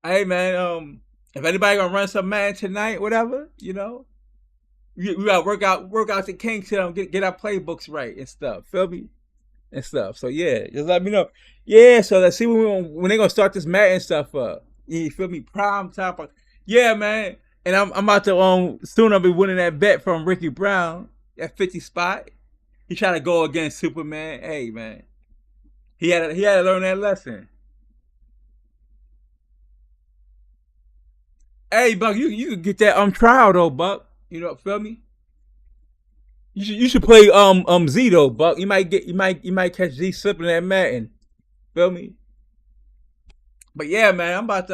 Hey man, if anybody gonna run some Madden tonight, whatever, we gotta work out the kinks, get our playbooks right and stuff. Feel me? And stuff. So yeah, just let me know. Yeah, so let's see when they gonna start this Madden stuff up. You feel me? Prime top. Yeah, man. And I'm about to soon I'll be winning that bet from Ricky Brown, that 50 spot. He trying to go against Superman. Hey man, he had to learn that lesson. Hey Buck, you could get that trial though, Buck. Feel me? You should play Z though, Buck. You might catch Z slipping that Madden. Feel me? But yeah, man, I'm about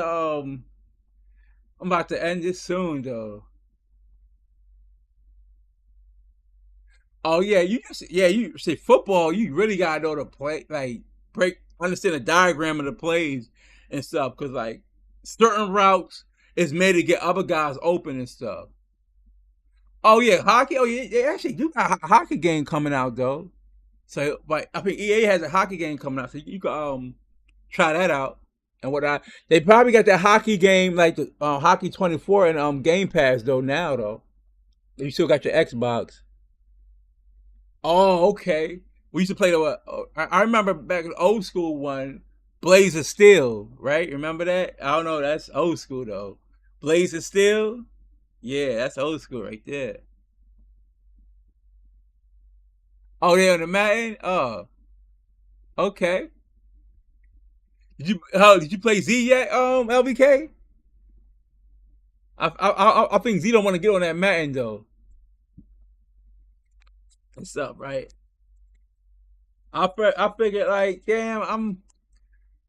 to end this soon though. Oh yeah, you see football. You really gotta know the play, like understand the diagram of the plays and stuff, because like certain routes is made to get other guys open and stuff. Oh yeah, hockey. Oh yeah, they actually do got a hockey game coming out though. So, but I think EA has a hockey game coming out, so you can try that out. And they probably got that hockey game like the Hockey 24 and Game Pass though now though. You still got your Xbox. Oh, okay. We used to play the. I remember back in the old school one, Blaze of Steel, right? Remember that? I don't know. That's old school though. Blaze of Steel. Yeah, that's old school right there. Oh, they on the Madden. Oh, okay. Did you play Z yet? LBK. I think Z don't want to get on that Madden though. What's up, right? I figured like, damn,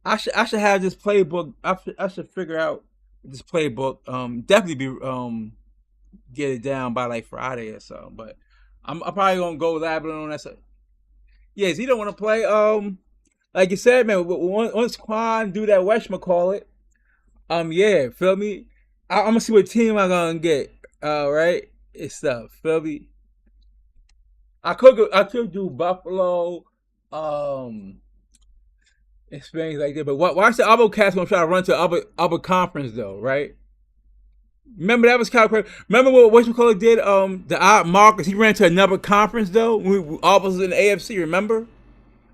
I should have this playbook. I should figure out this playbook. Definitely be get it down by like Friday or something. But I'm probably gonna go labbing on that. Yes, he don't want to play. Like you said, man. Once Quan do that whatchamacallit, yeah, feel me. I'm gonna see what team I'm gonna get. Right, it's stuff. Feel me. I could do Buffalo. Um, experience like that. But watch the other cats gonna try to run to other conference though, right? Remember that was kind of crazy. Remember what you call it did? The odd Marcus he ran to another conference though. We all was in the AFC. Remember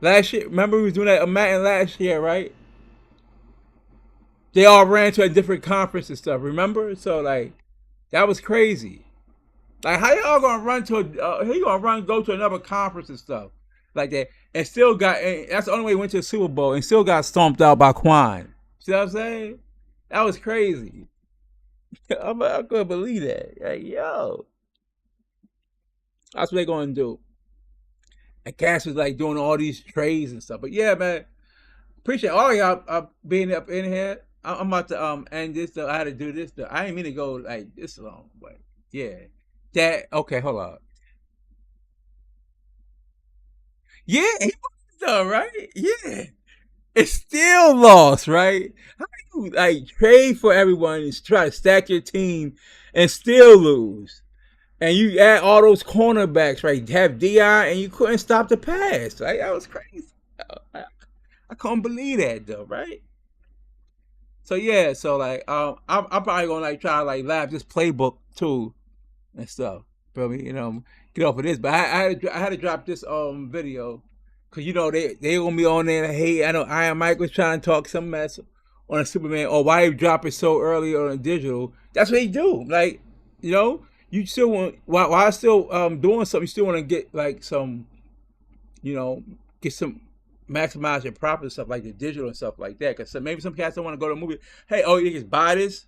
last year? Remember we was doing that Madden last year, right? They all ran to a different conference and stuff. Remember? So like that was crazy. Like how y'all gonna run to? How you gonna go to another conference and stuff like that? And still got. And that's the only way he went to the Super Bowl and still got stomped out by Quan. See what I'm saying? That was crazy. I couldn't believe that. Like, yo, that's what they gonna do. And Cass was like doing all these trades and stuff. But yeah, man, appreciate all y'all being up in here. I'm about to end this. I had to do this. I didn't mean to go like this long, but yeah. That okay? Hold on. Yeah, he was though, right? Yeah. It's still lost, right? How do you like trade for everyone and try to stack your team and still lose? And you add all those cornerbacks, right? You have Di, and you couldn't stop the pass. Like that was crazy. I couldn't believe that though, right? So yeah, so like I'm probably gonna like try to like lab this playbook too and stuff. Feel me? Get off of this. But I had to drop this video because they gonna be on there and hate. I know Iron Mike was trying to talk some mess on a Superman or why he drop it so early on digital. That's what he do. Like you know, you still want while still doing something, you still want to get like some you know get some maximize your profit and stuff like the digital and stuff like that. Because maybe some cats don't want to go to a movie. Hey, oh, you just buy this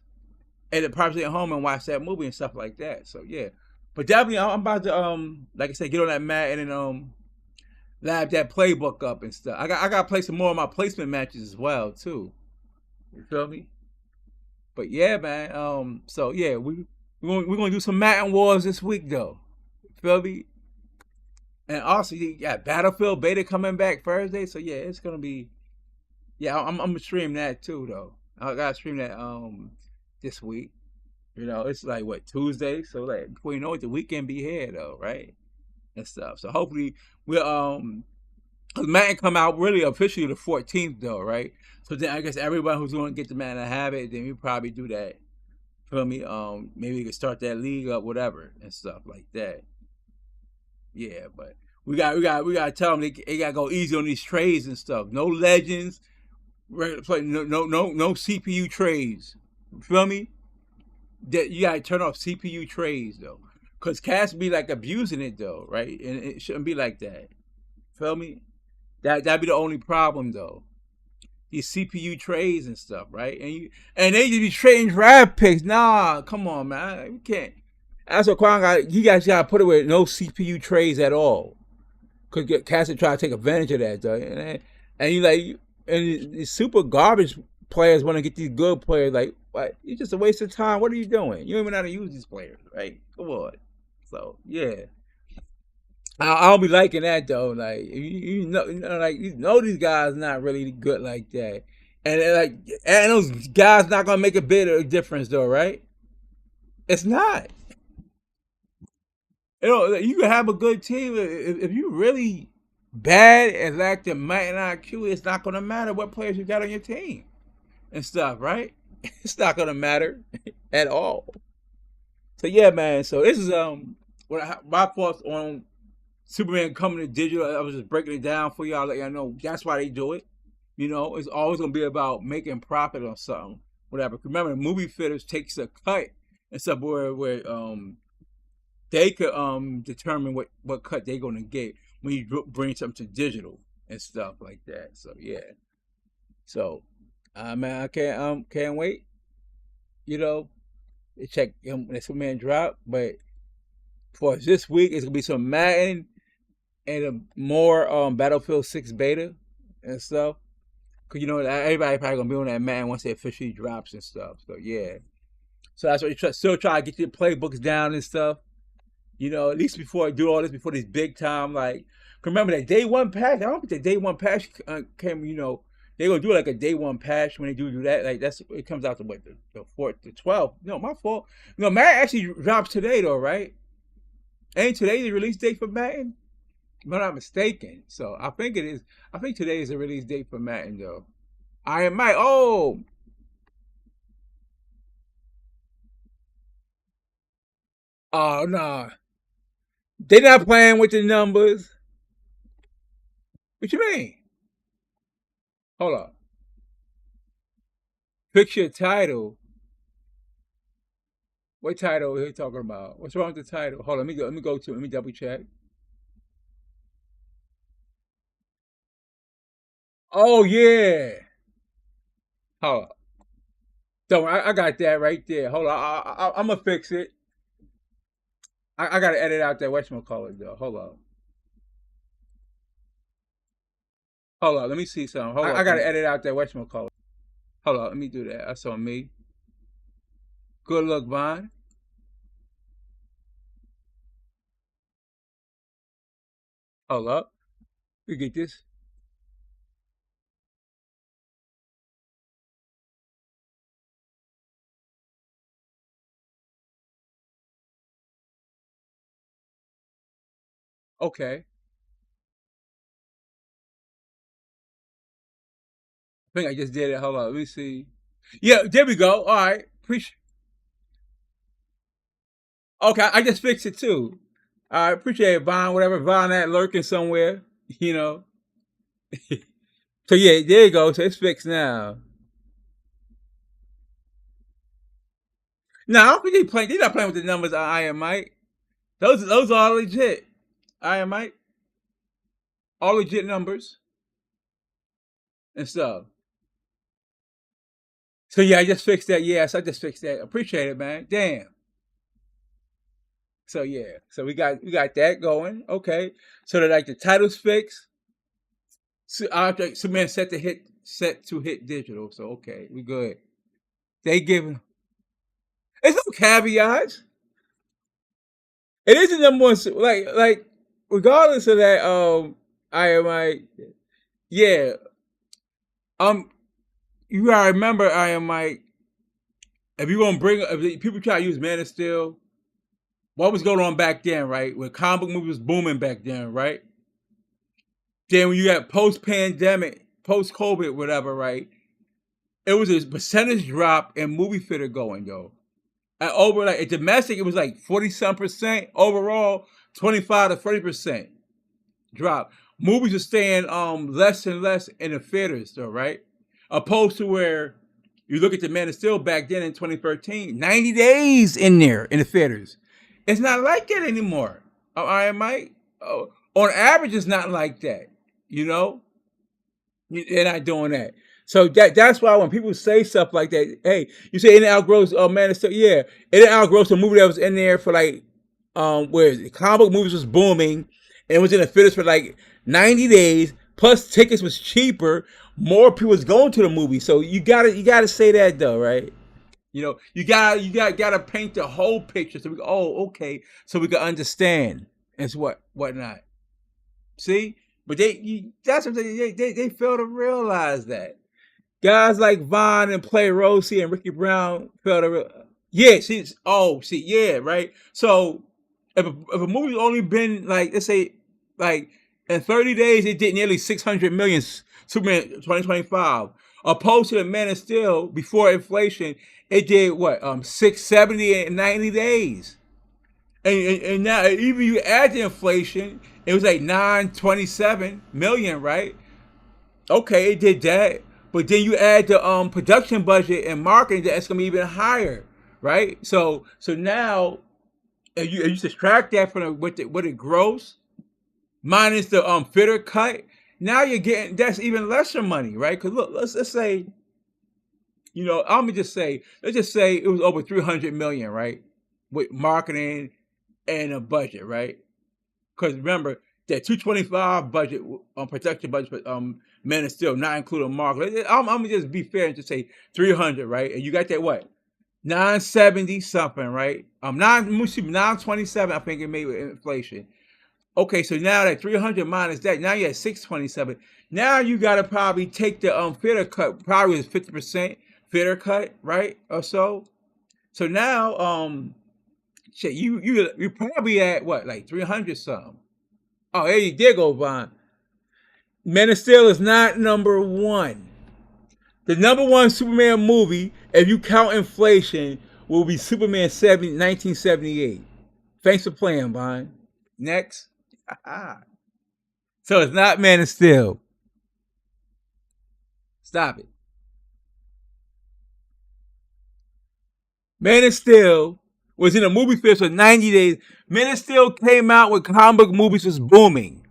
and then probably at home and watch that movie and stuff like that. So yeah, but definitely I'm about to like I said, get on that mat and then lab that playbook up and stuff. I got to play some more of my placement matches as well too. You feel me? But yeah, man. So yeah, we're gonna do some Madden Wars this week though. You feel me? And also you got Battlefield Beta coming back Thursday. So yeah, it's gonna be yeah. I'm gonna stream that too though. I gotta stream that this week. It's like what Tuesday, so like before you know it, the weekend be here though, right? And stuff. So hopefully we'll 'cause Madden come out really officially the 14th though, right? So then I guess everybody who's going to get the Madden to have it, then we probably do that. Feel me? Maybe we can start that league up, whatever, and stuff like that. Yeah, but we got to tell them they got to go easy on these trades and stuff. No legends, regular play, no CPU trades. Feel me? That you gotta turn off CPU trays though, cause cats be like abusing it though, right? And it shouldn't be like that. Feel me? That'd be the only problem though. These CPU trays and stuff, right? And they just be trading draft picks. Nah, come on, man, we can't. That's what Quan got. You guys gotta put it with no CPU trays at all, cause cats are trying to take advantage of that though. And you like, and these super garbage players want to get these good players. Like, what? You just a waste of time. What are you doing? You don't even know how to use these players, right? Come on. So yeah, I'll be liking that though. Like like these guys not really good like that, and those guys not gonna make a bit of a difference though, right? It's not. You can have a good team if you really bad and lack the might and IQ. It's not gonna matter what players you got on your team and stuff, right? It's not gonna matter at all. So yeah, man. So this is my thoughts on Superman coming to digital. I was just breaking it down for y'all, let y'all know that's why they do it. It's always gonna be about making profit on something, whatever. Remember, movie theaters takes a cut and stuff where they could determine what cut they're gonna get when you bring something to digital and stuff like that. So yeah. So man, I can't wait. You know, to check when Superman drop, but for this week it's gonna be some Madden and more Battlefield 6 beta and stuff. Cause everybody probably gonna be on that Madden once it officially drops and stuff. So yeah. So that's what you still try to get your playbooks down and stuff. At least before I do all this, before this big time, like, remember that day one patch? I don't think the day one patch came, they gonna do like a day one patch when they do that. Like, it comes out to what, the 4th, the 12th. No, my fault. Madden actually drops today, though, right? Ain't today the release date for Madden? If I'm not mistaken. So I think it is. I think today is the release date for Madden, though. Iron Mike. Oh, oh, no. They're not playing with the numbers. What you mean? Hold on. Picture title. What title are you talking about? What's wrong with the title? Hold on, let me double check. Oh yeah. Hold on. So I got that right there. Hold on. I'm gonna fix it. I gotta edit out that whatchamacallit though. Hold on. Hold on. Let me see something. Hold on. I gotta edit out that whatchamacallit. Hold on. Let me do that. That's on me. Good luck, Vaughn. Hold up. We get this. Okay. I think I just did it. Hold on. Let me see. Yeah, there we go. All right. Appreciate. Okay, I just fixed it too. I appreciate it, Vaughn. Whatever Vaughn at lurking somewhere, you know. So yeah, there you go. So it's fixed now. No, I don't think they playing. They're not playing with the numbers on Iron Mike. Those are legit. Iron Mike, all legit numbers and stuff. So yeah, I just fixed that. Yes, I just fixed that. Appreciate it, man. Damn. So yeah, so we got that going. Okay, so that like the titles fixed. So Superman set to hit digital. So okay, we good. They giving it's no caveats. It is the number one. Like regardless of that. I am like yeah. Um, you gotta remember. I am like if you gonna bring if people try to use Man of Steel, what was going on back then, right? When comic book movies was booming back then, right? Then when you got post pandemic, post COVID, whatever, right? It was a percentage drop in movie theater going, yo. And over like domestic, it was like 40-some%. Overall, 25 to 30% drop. Movies are staying less and less in the theaters, though, right? Opposed to where you look at the Man of Steel back then in 2013, 90 days in there in the theaters. It's not like that anymore. I might. On average, it's not like that. You know, they're not doing that. So that's why when people say stuff like that, hey, you say it outgrows Man of Steel. Yeah, it outgrows a movie that was in there for like where the comic book movies was booming and it was in the theaters for like 90 days. Plus tickets was cheaper. More people was going to the movie. So you gotta say that though, right? You know, you gotta paint the whole picture so we go, oh, okay, so we can understand and whatnot. See? But that's what they fail to realize that. Guys like Vaughn and Play Rosie and Ricky Brown fail to yeah, see, yeah, right. So if a movie's only been like let's say like in 30 days it did nearly 600 million Superman 2025 opposed to the Man of Steel before inflation it did what 670 in 90 days and now even you add the inflation it was like 927 million, right? Okay, it did that, but then you add the production budget and marketing, that's gonna be even higher, right? So now if you subtract that from what it gross minus the fitter cut, now you're getting that's even lesser money, right? Because look, let's say I'm gonna just say let's just say it was over 300 million, right? With marketing and a budget, right? Because remember that 225 budget production budget for Men is still not including market. I'm gonna just be fair and just say 300, right? And you got that what 970 something, right? 927, I think it made with inflation. Okay, so now that 300 minus that, now you're at 627. Now you gotta probably take the fitter cut, probably was 50% fitter cut, right? Or so. So now shit, you probably at what, like 300 something. Oh, there you did go, Vaughn. Man of Steel is not number one. The number one Superman movie, if you count inflation, will be Superman 1978. Thanks for playing, Vaughn. Next. So it's not Man of Steel. Stop it. Man of Steel was in a movie theater for 90 days. Man of Steel came out when comic book movies was booming.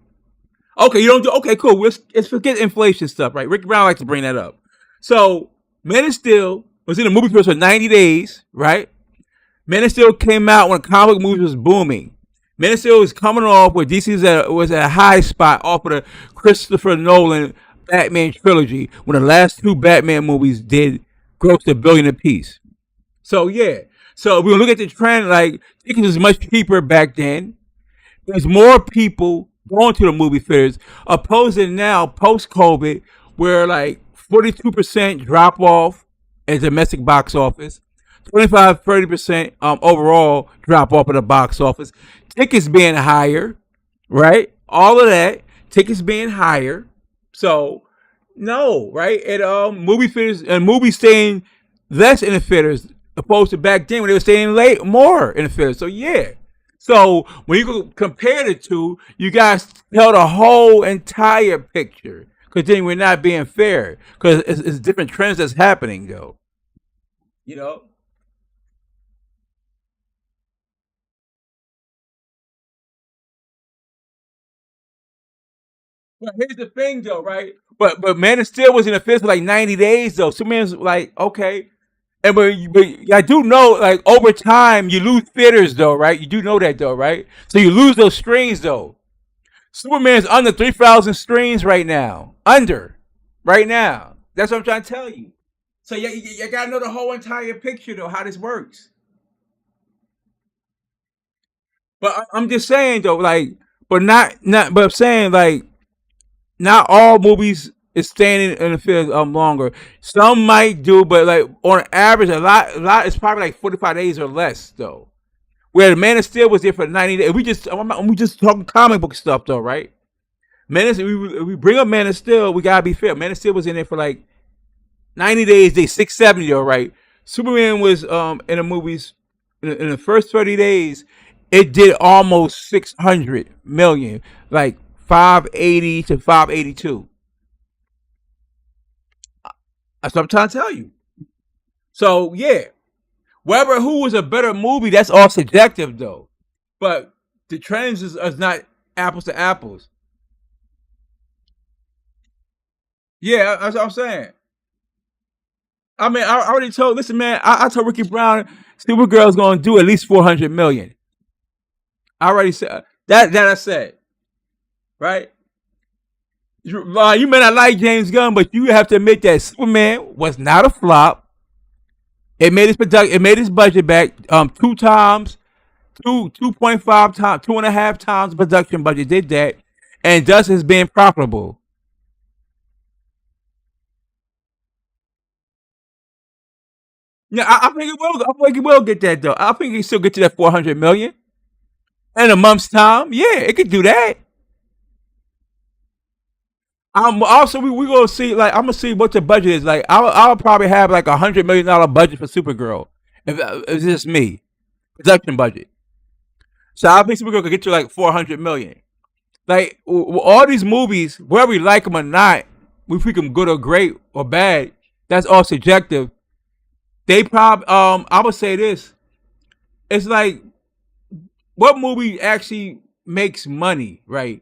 Okay, you don't do okay, cool. Let's forget inflation stuff, right? Rick Brown likes to bring that up. So Man of Steel was in a movie theater for 90 days, right? Man of Steel came out when comic book movies was booming. Man of Steel was coming off where DC was at a high spot off of the Christopher Nolan Batman trilogy when the last two Batman movies did gross $1 billion apiece. So yeah. So if we look at the trend, like tickets was much cheaper back then. There's more people going to the movie theaters, opposing now post COVID, where like 42% drop off in domestic box office, 25-30% overall drop off in the box office, tickets being higher, right? All of that, tickets being higher. So no, right? And movie theaters and movies staying less in the theaters opposed to back then when they were staying late more in the theaters. So yeah. So when you compare the two, you guys tell the whole entire picture. Because then we're not being fair. Because it's different trends that's happening though. You know. But here's the thing though, right? But Man of Steel was in the fifth for like 90 days though. Superman's like okay, and but I do know like over time you lose theaters though, right? You do know that though, right? So you lose those screens though. Superman's under 3,000 screens right now. Under, right now. That's what I'm trying to tell you. So you gotta know the whole entire picture though, how this works. But I'm just saying though, like, but not, but I'm saying like not all movies is staying in the field longer. Some might do, but like on average, a lot is probably like 45 days or less though. Where the Man of Steel was there for 90 days. We just talking comic book stuff though, right? We bring up Man of Steel, we gotta be fair. Man of Steel was in there for like 90 days, day 670 though, right? Superman was in the movies in the first 30 days, it did almost 600 million, like 580 to 582. That's what I'm trying to tell you. So yeah, whether who was a better movie, that's all subjective though. But the trends is not apples to apples. Yeah, that's what I'm saying. I mean, I already told. Listen, man, I told Ricky Brown, Supergirl's gonna do at least 400 million. I already said that. That I said, right? You may not like James Gunn, but you have to admit that Superman was not a flop. It made its product. It made its budget back two times, 2.5 times, 2.5 times production budget. Did that, and thus has been profitable. Yeah, I think it will. I think it will get that though. I think it still get to that 400 million in a month's time. Yeah, it could do that. Also we gonna see like I'm gonna see what the budget is. Like I'll probably have like $100 million budget for Supergirl if it's just me production budget. So I think Supergirl could get to like 400 million. Like all these movies, whether we like them or not, we think them good or great or bad. That's all subjective. They probably I would say this. It's like what movie actually makes money, right?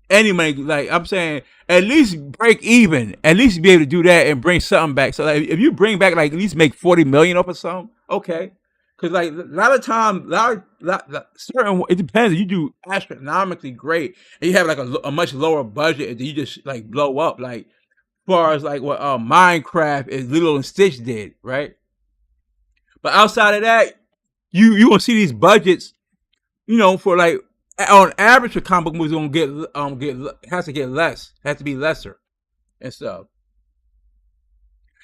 Any money, like I'm saying, at least break even. At least be able to do that and bring something back. So like, if you bring back like at least make 40 million off of something, okay. Because like a lot of time, certain it depends. You do astronomically great, and you have like a much lower budget, and you just like blow up. Like as far as like what Minecraft is Lilo and Stitch did, right? But outside of that, you gonna see these budgets, for like on average, for comic book movies gonna get has to get less, has to be lesser and stuff.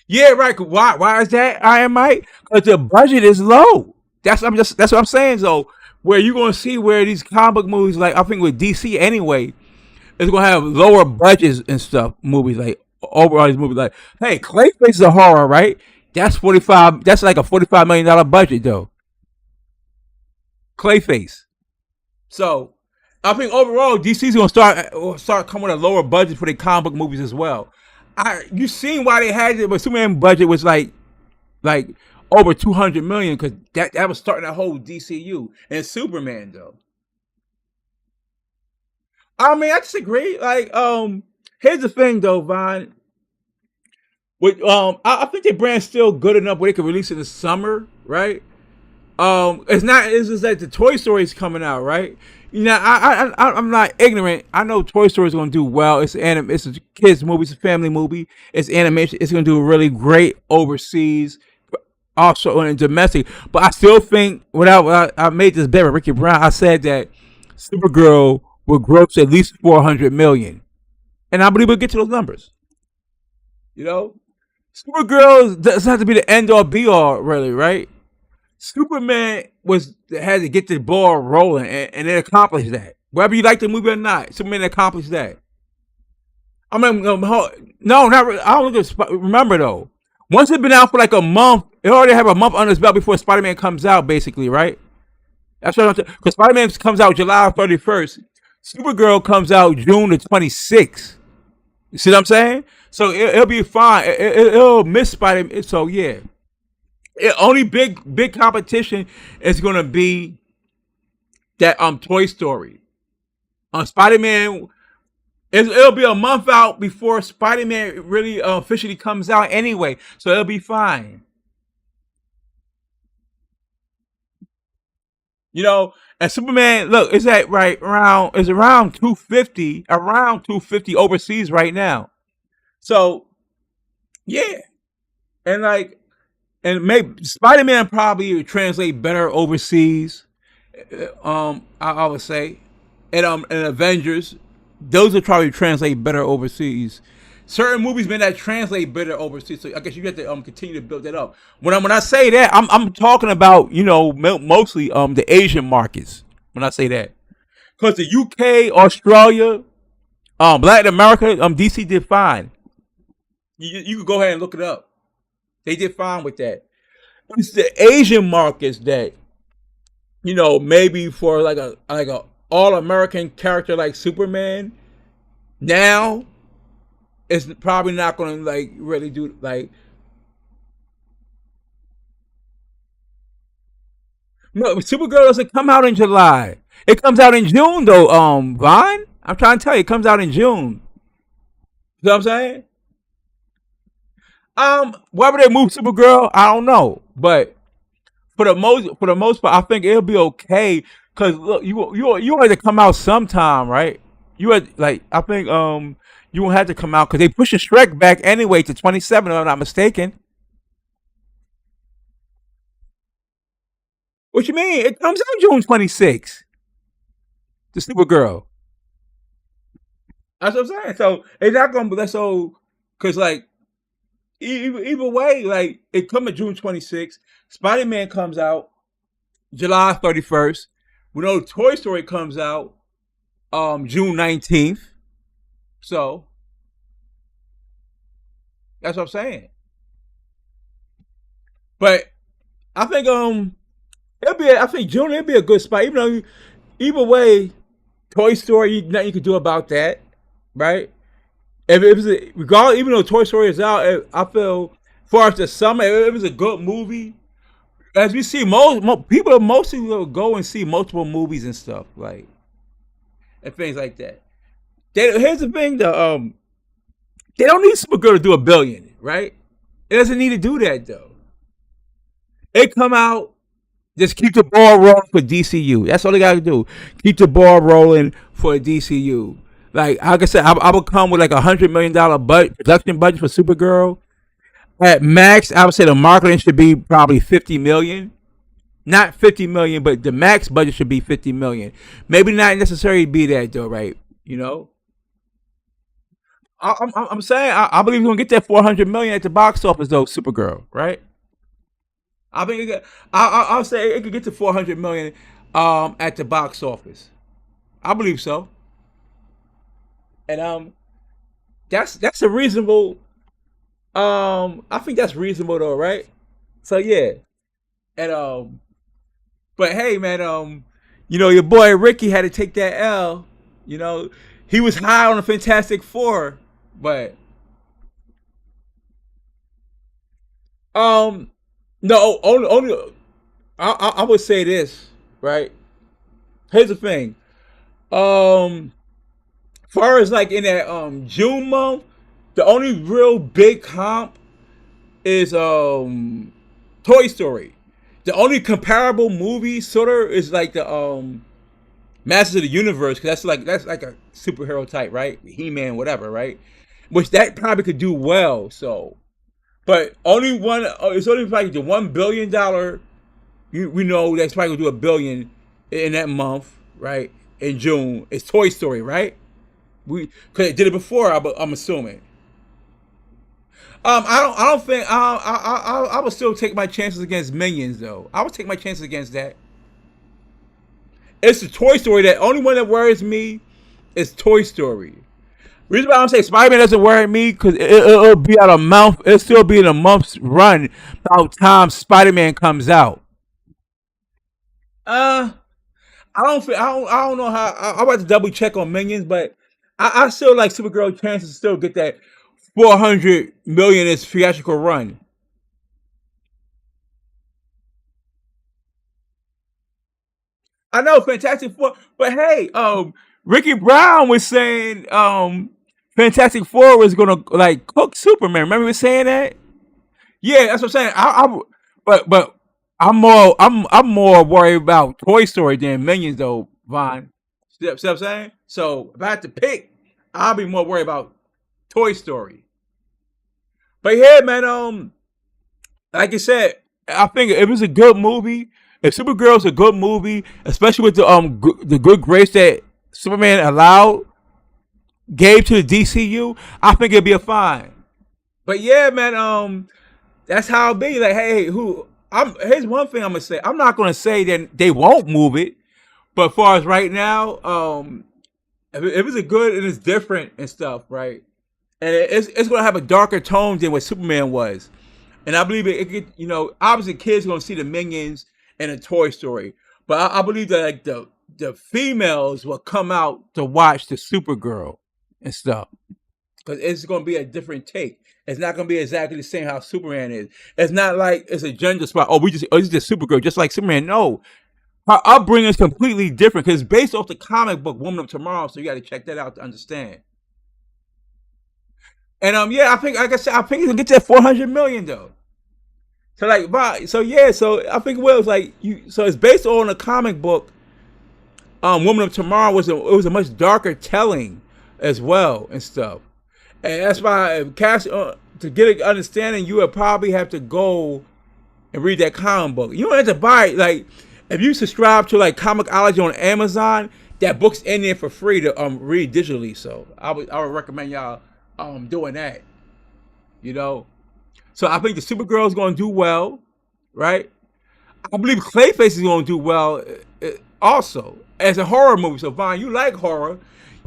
Yeah, right. Why is that? I am right because the budget is low. That's what I'm saying. So where you gonna see where these comic book movies, like I think with DC anyway, is gonna have lower budgets and stuff. Movies like overall these movies like, hey, Clayface is a horror, right? That's 45. That's like a $45 million budget though. Clayface. So I think overall DC's gonna start coming with a lower budget for their comic book movies as well. You seen why they had it, but Superman budget was like over 200 million because that was starting that whole DCU and Superman though. I mean, I disagree. Like, here's the thing though, Vine. With I think their brand's still good enough where they can release it in the summer, right? It's not. It's just that the Toy Story is coming out, right? I'm not ignorant. I know Toy Story is going to do well. It's a kids movie. It's a family movie. It's animation. It's going to do really great overseas, also in domestic. But I still think I made this bet with Ricky Brown. I said that Supergirl will gross at least 400 million, and I believe we'll get to those numbers. You know, Supergirl doesn't have to be the end all be all, really, right? Superman was had to get the ball rolling, and it accomplished that. Whether you like the movie or not, Superman accomplished that. I mean, no, not really. I don't remember though. Once it's been out for like a month, it already have a month under its belt before Spider Man comes out, basically, right? That's what I'm saying. Because Spider Man comes out July 31st. Supergirl comes out June the 26th. You see what I'm saying? So it'll be fine. It'll miss Spider Man. So yeah, only big competition is gonna be that Toy Story. Spider Man. It'll be a month out before Spider Man really officially comes out anyway, so it'll be fine. You know, and Superman, look, it's at right around it's around 250 overseas right now. So yeah, and like and maybe Spider Man probably would translate better overseas. I would say, and Avengers, those would probably translate better overseas. Certain movies may not translate better overseas, so I guess you have to continue to build that up. When I say that, I'm talking about mostly the Asian markets. When I say that, because the UK, Australia, Latin America, DC did fine. You could go ahead and look it up. They did fine with that. It's the Asian markets that maybe for like a all American character like Superman, now it's probably not going to like really do like. No, Supergirl doesn't come out in July. It comes out in June though. Vaughn, I'm trying to tell you, it comes out in June. You know what I'm saying? Whether they move Supergirl, I don't know, but for the most part, I think it'll be okay. Cause look, you had to come out sometime, right? You had like I think you won't have to come out because they pushing Shrek back anyway to 27. If I'm not mistaken. What you mean? It comes out June 26th. The Supergirl. That's what I'm saying. So it's not gonna be that so because like either way, like it come at June 26th. Spider Man comes out July 31st. We know Toy Story comes out June 19th. So that's what I'm saying. But I think I think June it'll be a good spot. Even though either way, Toy Story, nothing you could do about that, right? If it was regardless, even though Toy Story is out, I feel as far as the summer, if it was a good movie. As we see, most people mostly will go and see multiple movies and stuff like and things like that. Here's the thing, though. They don't need Supergirl to do a billion, right? It doesn't need to do that though. It come out, just keep the ball rolling for DCU. That's all they got to do. Keep the ball rolling for DCU. Like I said, I would come with like $100 million production budget for Supergirl. At max, I would say the marketing should be probably 50 million. Not 50 million, but the max budget should be 50 million. Maybe not necessarily be that though, right? You know, I'm saying I believe we're gonna get that 400 million at the box office though, Supergirl, right? I think I'll say it could get to 400 million at the box office. I believe so, and that's a reasonable. I think that's reasonable though, right? So yeah, and but hey, man, your boy Ricky had to take that L. You know, he was high on the Fantastic Four, but um, no, only I would say this, right? Here's the thing. Um, far as like in that June month, the only real big comp is Toy Story. The only comparable movie sort of is like the Masters of the Universe, because that's like a superhero type, right? He Man, whatever, right? Which that probably could do well. So, but only one. It's only like the $1 billion. We know that's probably gonna do a billion in that month, right? in June is Toy Story, right? We because it did it before. I'm assuming. I don't think. I would still take my chances against Minions though. I would take my chances against that. It's the Toy Story that only one that worries me is Toy Story. Reason why I'm saying Spider Man doesn't worry me because it'll be out a month. It'll still be in a month's run by the time Spider Man comes out. Uh, I don't feel. I don't know how. I'm about to double check on Minions, but I still like Supergirl chances to still get that 400 million is theatrical run. I know Fantastic Four, but hey, Ricky Brown was saying Fantastic Four was gonna like cook Superman. Remember he was saying that? Yeah, that's what I'm saying. But I'm more worried about Toy Story than Minions though, Vaughn. See what I'm saying? So if I had to pick, I'll be more worried about Toy Story. But yeah, man, like I said, I think it was a good movie. If Supergirl's a good movie, especially with the good grace that Superman allowed gave to the DCU, I think it'd be a fine. But yeah, man, that's how it be. Like, hey, who? Here's one thing I'm gonna say. I'm not gonna say that they won't move it, but as far as right now, if it's a good and it's different and stuff, right? And it's gonna have a darker tone than what Superman was. And I believe it could, obviously kids are gonna see the Minions and a Toy Story, but I believe that like the females will come out to watch the Supergirl and stuff because it's gonna be a different take. It's not gonna be exactly the same how Superman is. It's not like it's a gender spot. It's just Supergirl, just like Superman. No, her upbringing is completely different because it's based off the comic book Woman of Tomorrow. So you got to check that out to understand. And yeah, I think like I said, I think it's gonna get to that 400 million though. So like, so yeah, so I think it was like you. So it's based on a comic book. Woman of Tomorrow was a much darker telling as well and stuff. And that's why cash to get an understanding, you would probably have to go and read that comic book. You don't have to buy it. Like if you subscribe to like Comixology on Amazon, that book's in there for free to read digitally. So I would recommend y'all doing that. You know. So I think the Supergirl is going to do well, right? I believe Clayface is going to do well also as a horror movie. So Vaughn, you like horror.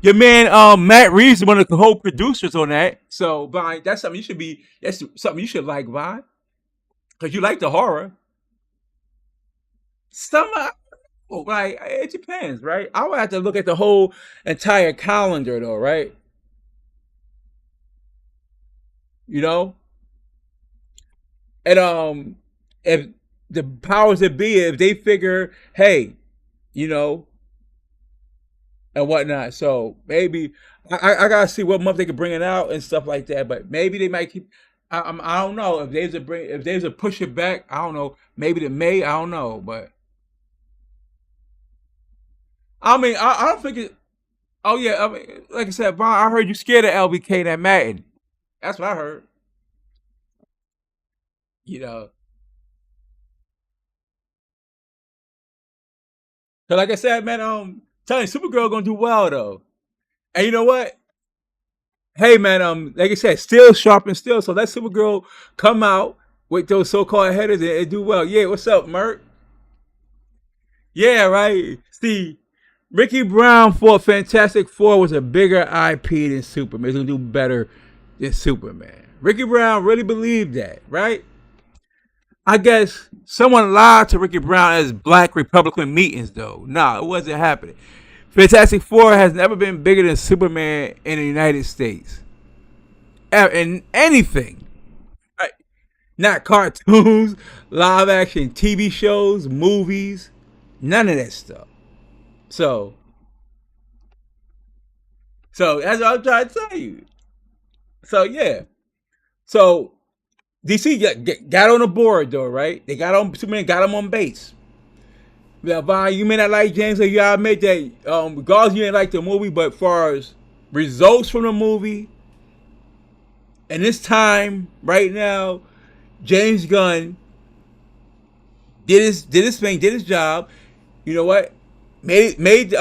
Your man Matt Reeves is one of the co-producers on that. So Vaughn, that's something you should be. That's something you should like, Vaughn, because you like the horror. Some like it depends, right? I would have to look at the whole entire calendar, though, right? You know, and if the powers that be, if they figure, hey, you know, and whatnot. So maybe I gotta see what month they can bring it out and stuff like that. But maybe they might keep. I don't know if there's a push it back. I don't know. Maybe the May. I don't know. But I mean, I don't think it. Oh yeah. I mean, like I said, Vaughn, I heard you scared of LBK that Madden. That's what I heard. You know. So like I said, man, telling you, Supergirl gonna do well though. And you know what? Hey man, like I said, still sharp and still. So let Supergirl come out with those so-called headers and do well. Yeah, what's up, Merc? Yeah, right. See, Ricky Brown for Fantastic Four was a bigger IP than Superman. He's gonna do better than Superman. Ricky Brown really believed that, right? I guess someone lied to Ricky Brown as Black Republican meetings, though. No, it wasn't happening. Fantastic Four has never been bigger than Superman in the United States. In anything. Right? Not cartoons, live action TV shows, movies, none of that stuff. So, so that's what I'm trying to tell you. So yeah. So DC got on the board though, right? They got on Superman, got him on base. Now, Vaughn, you may not like James, so you gotta admit that regardless you didn't like the movie, but far as results from the movie, and this time right now, James Gunn did his thing, did his job. You know what? made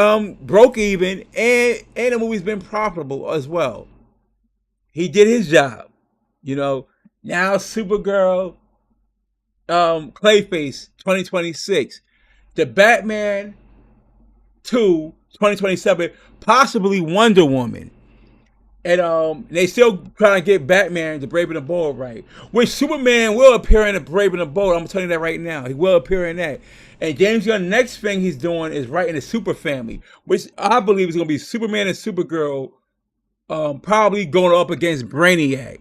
broke even, and the movie's been profitable as well. He did his job. You know, now Supergirl, Clayface 2026, the Batman 2 2027, possibly Wonder Woman. And they still trying to get Batman the Brave and the Bold right. Which Superman will appear in the Brave and the Bold. I'm telling you that right now. He will appear in that. And James Gunn, next thing he's doing is writing the Super Family, which I believe is going to be Superman and Supergirl, probably going up against Brainiac,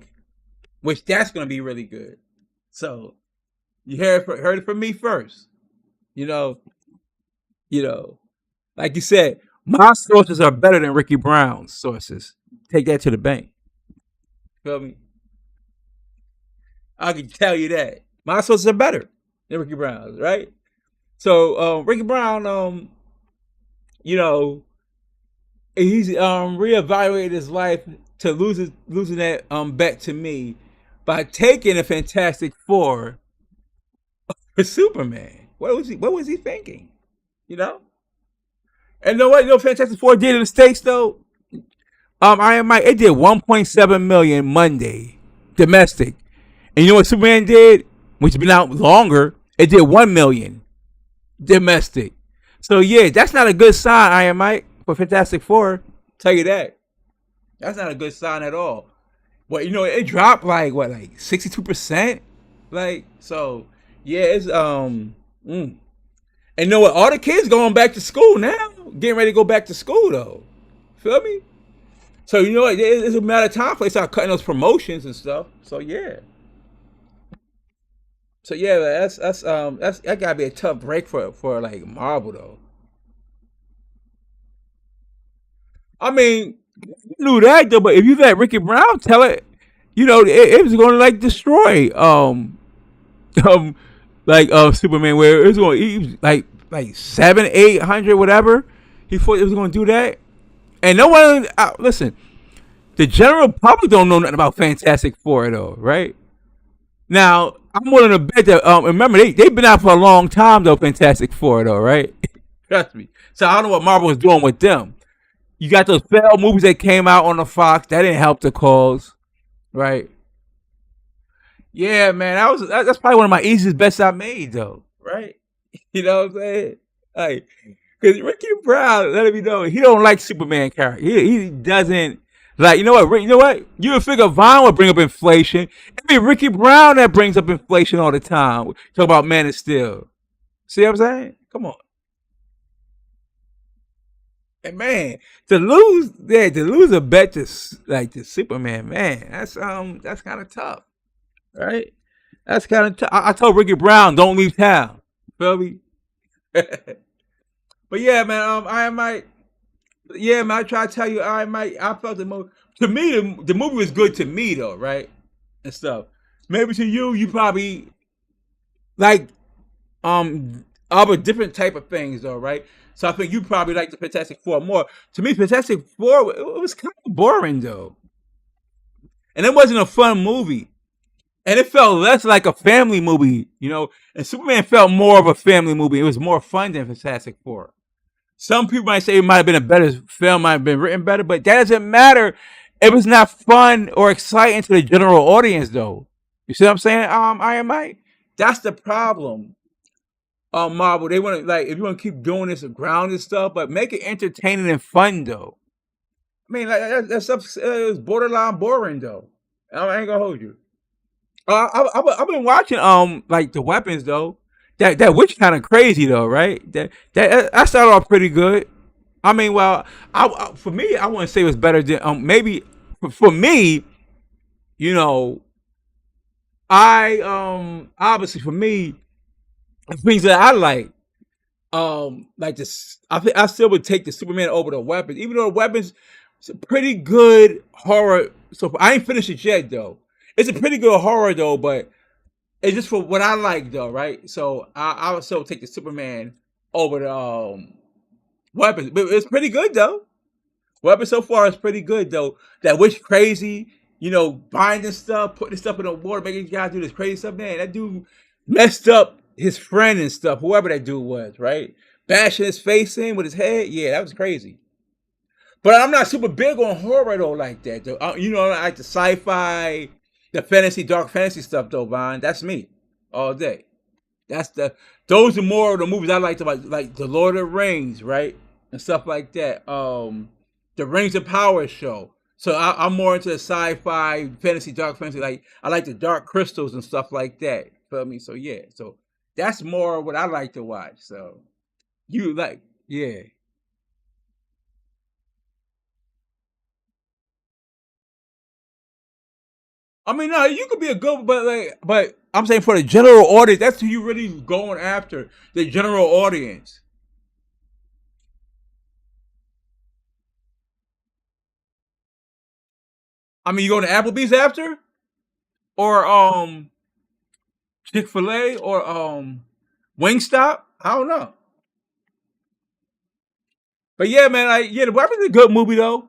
which that's going to be really good. So you heard it from me first. You know, you know, like you said, my sources are better than Ricky Brown's sources. Take that to the bank. Feel me? I can tell you that my sources are better than Ricky Brown's, right? So Ricky Brown, you know, he's reevaluated his life to losing that bet to me by taking a Fantastic Four for Superman. What was he thinking? You know? And know what? You know, Fantastic Four did in the States though. Iron Mike, it did 1.7 million Monday domestic, and you know what Superman did, which has been out longer? It did 1 million domestic. So yeah, that's not a good sign, Iron Mike, for Fantastic Four. Tell you that. That's not a good sign at all. But you know, it dropped like 62%. Like so, yeah, it's And you know what? All the kids going back to school now, getting ready to go back to school though. Feel me? So you know what? It's a matter of time for they start cutting those promotions and stuff. So yeah. So yeah, that gotta be a tough break for like Marvel though. I mean, you knew that though, but if you let Ricky Brown tell it, you know, it was gonna like destroy um Superman, where it was going he was like 700-800 whatever. He thought it was gonna do that. And no one listen, the general public don't know nothing about Fantastic Four though, right? Now, I'm willing to bet that remember they've been out for a long time though, Fantastic Four though, right? Trust me. So I don't know what Marvel was doing with them. You got those failed movies that came out on the Fox, that didn't help the cause, right? Yeah, man, that's probably one of my easiest bets I made though, right? You know what I'm saying? Like, because Ricky Brown, let me know, he don't like Superman character. He doesn't like. You know what? You know what? You would figure Vaughn would bring up inflation. It'd be Ricky Brown that brings up inflation all the time. Talk about Man of Steel. See what I'm saying? Come on. And man, to lose a bet to to Superman, man, that's kind of tough, right? That's kind of tough. I told Ricky Brown, don't leave town. Feel me? But yeah, man, I might. Yeah, man, I try to tell you, I felt the movie. To me, the movie was good to me though, right? And stuff. Maybe to you, you probably like other different type of things though, right? So I think you probably like the Fantastic Four more. To me, Fantastic Four it was kind of boring though, and it wasn't a fun movie, and it felt less like a family movie, you know. And Superman felt more of a family movie. It was more fun than Fantastic Four. Some people might say it might have been a better film, might have been written better, but that doesn't matter. It was not fun or exciting to the general audience, though. You see what I'm saying? Iron Mike. That's the problem. Marvel, they want to like if you want to keep doing this grounded stuff, but make it entertaining and fun, though. I mean, like that stuff is borderline boring, though. I ain't gonna hold you. I've been watching like the weapons though. That witch kind of crazy though, right? That started off pretty good. I mean, well, for me, I wouldn't say it was better than maybe for me, you know, I obviously for me the things that I like this. I think I still would take the Superman over the weapons, even though the weapons it's a pretty good horror. So I ain't finished it yet though. It's a pretty good horror though, but it's just for what I like though, right? So I would still take the Superman over the weapons, but it's pretty good though. Weapons so far is pretty good though. That witch crazy, you know, binding stuff, putting stuff in the water, making guys do this crazy stuff. Man, that dude messed up his friend and stuff, whoever that dude was, right? bashing his face in with his head. Yeah, that was crazy. But I'm not super big on horror though, like that. Though. You know, I like the sci-fi, the fantasy, dark fantasy stuff though, Vine. That's me all day. That's the those are more of the movies I like to like the Lord of the Rings, right, and stuff like that. The Rings of Power show. So I'm more into the sci-fi, fantasy, dark fantasy. Like I like the Dark Crystals and stuff like that. Feel me? So yeah, so that's more what I like to watch. So you like, yeah. I mean, no, you could be a good, but I'm saying for the general audience, that's who you really going after. The general audience. I mean, you going to Applebee's after, or Chick Fil A, or Wingstop. I don't know, but yeah, man, like yeah, the Weapon's a good movie though.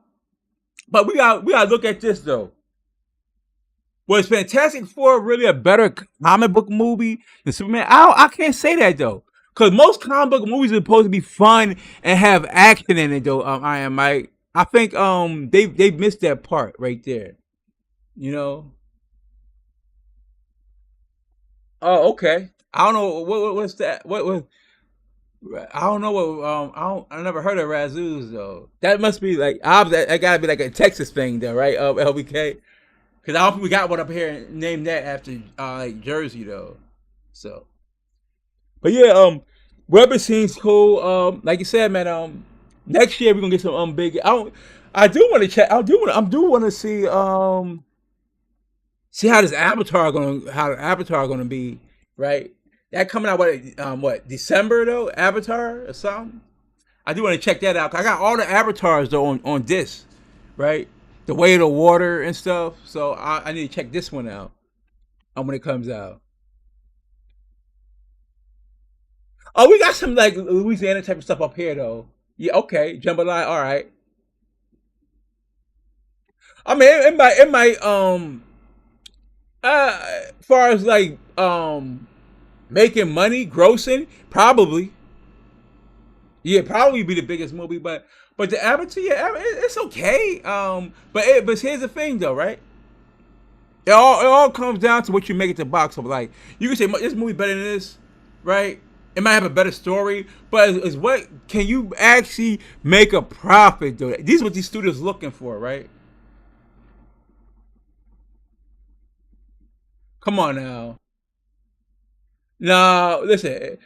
But we got to look at this though. Was Fantastic Four really a better comic book movie than Superman? I can't say that though, because most comic book movies are supposed to be fun and have action in it though. I am Mike. I think they missed that part right there. You know. Oh, okay. I don't know what's that. What was I don't know what I never heard of Razoo's though. That must be like obviously that gotta be like a Texas thing though, right? LBK. Because I don't think we got one up here named that after like Jersey though. So, but yeah, Weapon seems cool. Like you said, man. Next year we're gonna get some big. I do want to check. I do want to see how this Avatar gonna how the Avatar gonna be, right? That coming out what December though? Avatar or something. I do want to check that out. I got all the avatars though on this, right? The Way of the Water and stuff. So I need to check this one out when it comes out. Oh, we got some like Louisiana type of stuff up here though. Yeah, okay, jambalaya. All right. I mean, it might as far as like making money, grossing, probably. Yeah, probably be the biggest movie, but the Avatar, yeah, it's okay. But here's the thing though, right? It all comes down to what you make it to box office. Like you can say this movie better than this, right? It might have a better story, but is what can you actually make a profit though? These are what these studios looking for, right? Come on now. No, listen.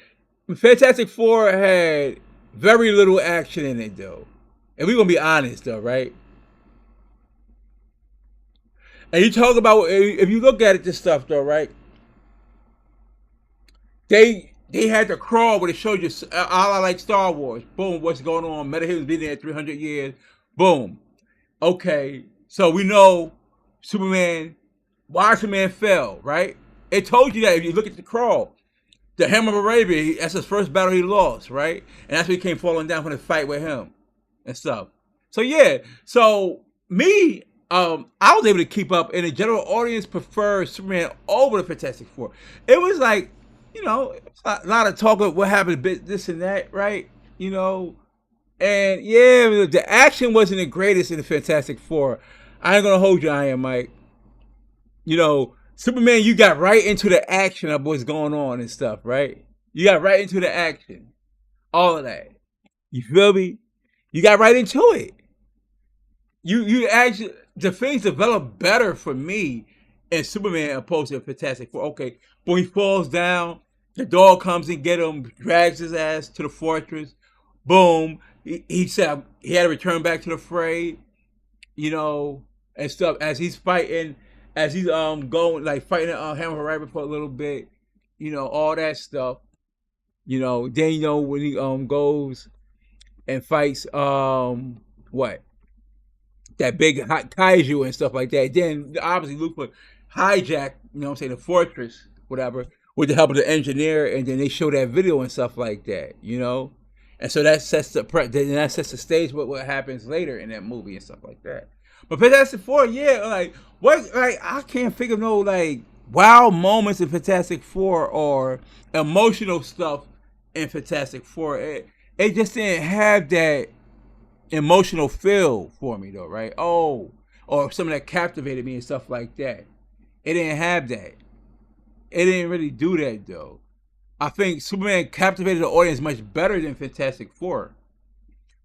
Fantastic Four had very little action in it though, and we're gonna be honest though, right? And you talk about if you look at it, this stuff though, right? They had to crawl where it showed you a la like Star Wars. Boom, what's going on? Metahuman's been there 300 years. Boom. Okay, so we know Superman, why Superman fell, right? It told you that if you look at the crawl. The Hammer of Arabia, that's his first battle he lost, right? And that's when he came falling down from the fight with him and stuff. So yeah, so me, I was able to keep up, and the general audience prefers Superman over the Fantastic Four. It was like, a lot of talk of what happened, this and that, right? You know, and yeah, the action wasn't the greatest in the Fantastic Four. I ain't gonna hold you, Iron Mike. Superman, you got right into the action of what's going on and stuff, right? You got right into the action, all of that. You feel me? You got right into it. You actually the things develop better for me in Superman opposed to Fantastic Four. Okay, but he falls down, the dog comes and get him, drags his ass to the fortress. Boom. He said he had to return back to the fray, and stuff as he's fighting, as he's going like fighting Hammer Rabbit for a little bit, all that stuff. Then when he goes and fights what that big kaiju and stuff like that. Then obviously Luke would hijack, I'm saying, the fortress, whatever, with the help of the engineer, and then they show that video and stuff like that. And so that sets the stage what happens later in that movie and stuff like that. But Fantastic Four, yeah, like what, like I can't figure of no like wow moments in Fantastic Four or emotional stuff in Fantastic Four. it just didn't have that emotional feel for me though, right? Oh, or something that captivated me and stuff like that. It didn't have that. It didn't really do that though. I think Superman captivated the audience much better than Fantastic Four.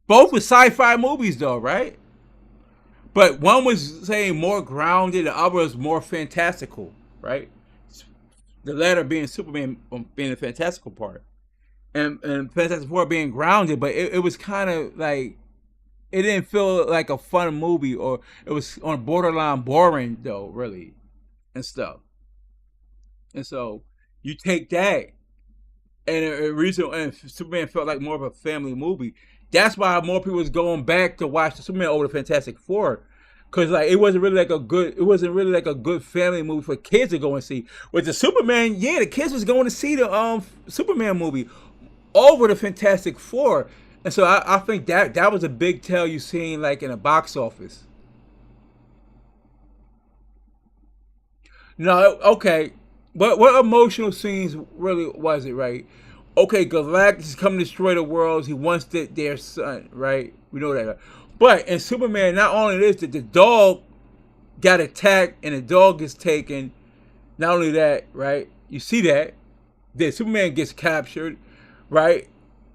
Both were sci-fi movies though, right? But one was saying more grounded, the other was more fantastical, right? The latter being Superman being the fantastical part, and Fantastic Four being grounded, but it was kind of like it didn't feel like a fun movie, or it was on borderline boring though, really, and stuff. And so you take that, and and Superman felt like more of a family movie. That's why more people was going back to watch the Superman over the Fantastic Four, because like it wasn't really like a good family movie for kids to go and see. With the Superman, yeah, the kids was going to see the Superman movie over the Fantastic Four, and so I think that was a big tell you seen like in a box office. No, okay. What emotional scenes really was it, right? Okay, Galactus is coming to destroy the worlds. He wants their son, right? We know that. But in Superman, not only this, that the dog got attacked and the dog gets taken. Not only that, right? You see that. Then Superman gets captured, right?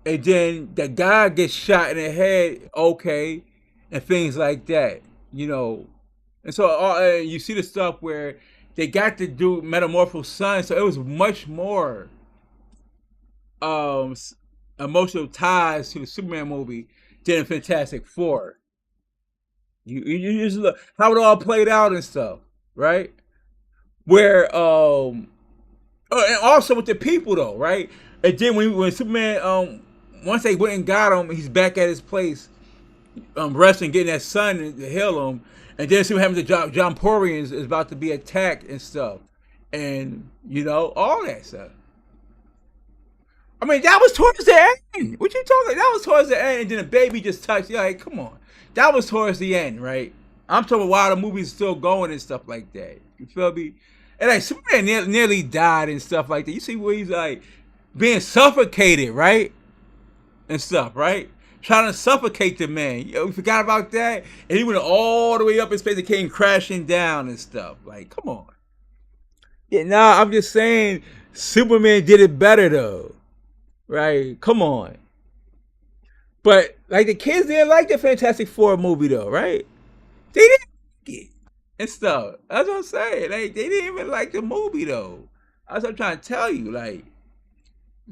And then the guy gets shot in the head, okay, and things like that, you know. And so you see the stuff where they got to do Metamorpho's son, so it was much more um emotional ties to the Superman movie than Fantastic Four. You just look how it all played out and stuff, right? Where and also with the people though, right? And then when Superman once they went and got him, he's back at his place, wrestling, getting that son to heal him, and then see what happens to John Porian is about to be attacked and stuff, and you know all that stuff. I mean, that was towards the end. What you talking? That was towards the end, and then the baby just touched. Yeah, like, come on, that was towards the end, right? I'm talking while the movie's still going and stuff like that. You feel me? And like Superman nearly died and stuff like that. You see where he's like being suffocated, right? And stuff, right? Trying to suffocate the man. You know, we forgot about that. And he went all the way up in space and came crashing down and stuff. Like, come on. Yeah, nah, I'm just saying Superman did it better though. Right? Come on. But like the kids didn't like the Fantastic Four movie though, right? They didn't like it and stuff. That's what I'm saying. Like they didn't even like the movie though. That's what I'm trying to tell you. Like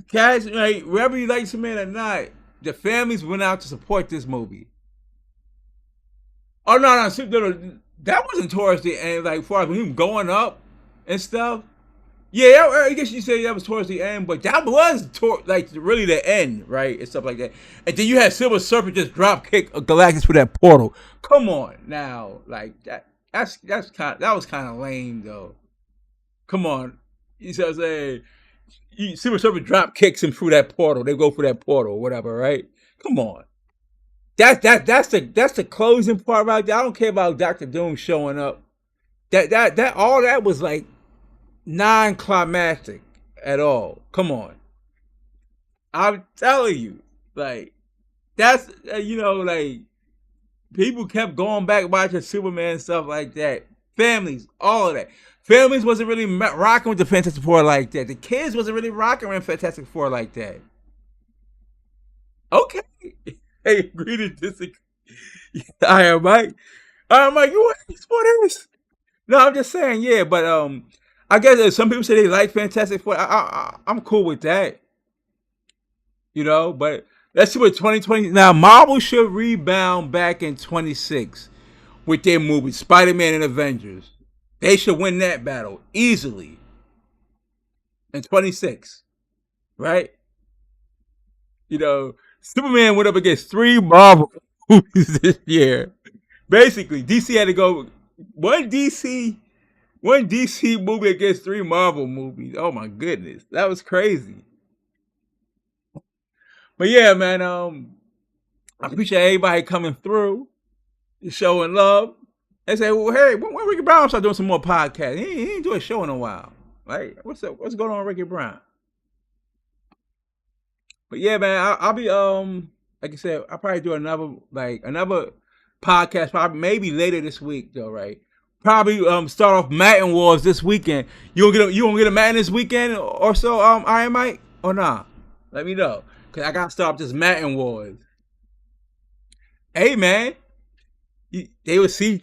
cats, like whether you like Superman or not, the families went out to support this movie. Oh no, that wasn't towards the end. Like far as him going up and stuff. Yeah, I guess you say that was towards the end, but that was like really the end, right, and stuff like that. And then you had Silver Surfer just drop kick Galactus through that portal. Come on, now, like that. That was kind of lame though. Come on, you see what I'm saying? Silver Surfer drop kicks him through that portal. They go through that portal, or whatever, right? Come on. That's the closing part right there. I don't care about Doctor Doom showing up. That all that was like non-climactic at all. Come on, I'm telling you, like that's like people kept going back watching Superman and stuff like that. Families, all of that. Families wasn't really rocking with the Fantastic Four like that. The kids wasn't really rocking with Fantastic Four like that. Okay, hey, agree to disagree. I am Mike. I'm like, you want for this? No, I'm just saying, yeah, but I guess some people say they like Fantastic Four. I'm cool with that, but let's see what 2020. Now, Marvel should rebound back in 26 with their movie Spider-Man and Avengers. They should win that battle easily in 26, right? Superman went up against 3 Marvel movies this year. Basically, DC had to go one DC movie against 3 Marvel movies. Oh my goodness, that was crazy. But yeah, man, I appreciate everybody coming through, showing love. They say, well, hey, when Ricky Brown start doing some more podcasts? He ain't doing a show in a while. Right? What's up? What's going on with Ricky Brown? But yeah, man, I'll be like I said, I'll probably do another podcast probably maybe later this week though, right? Probably start off Madden Wars this weekend. You gonna get a Madden this weekend or so, Iron Mike? Or nah? Let me know. Cause I gotta start this Madden Wars. Hey man, they would see.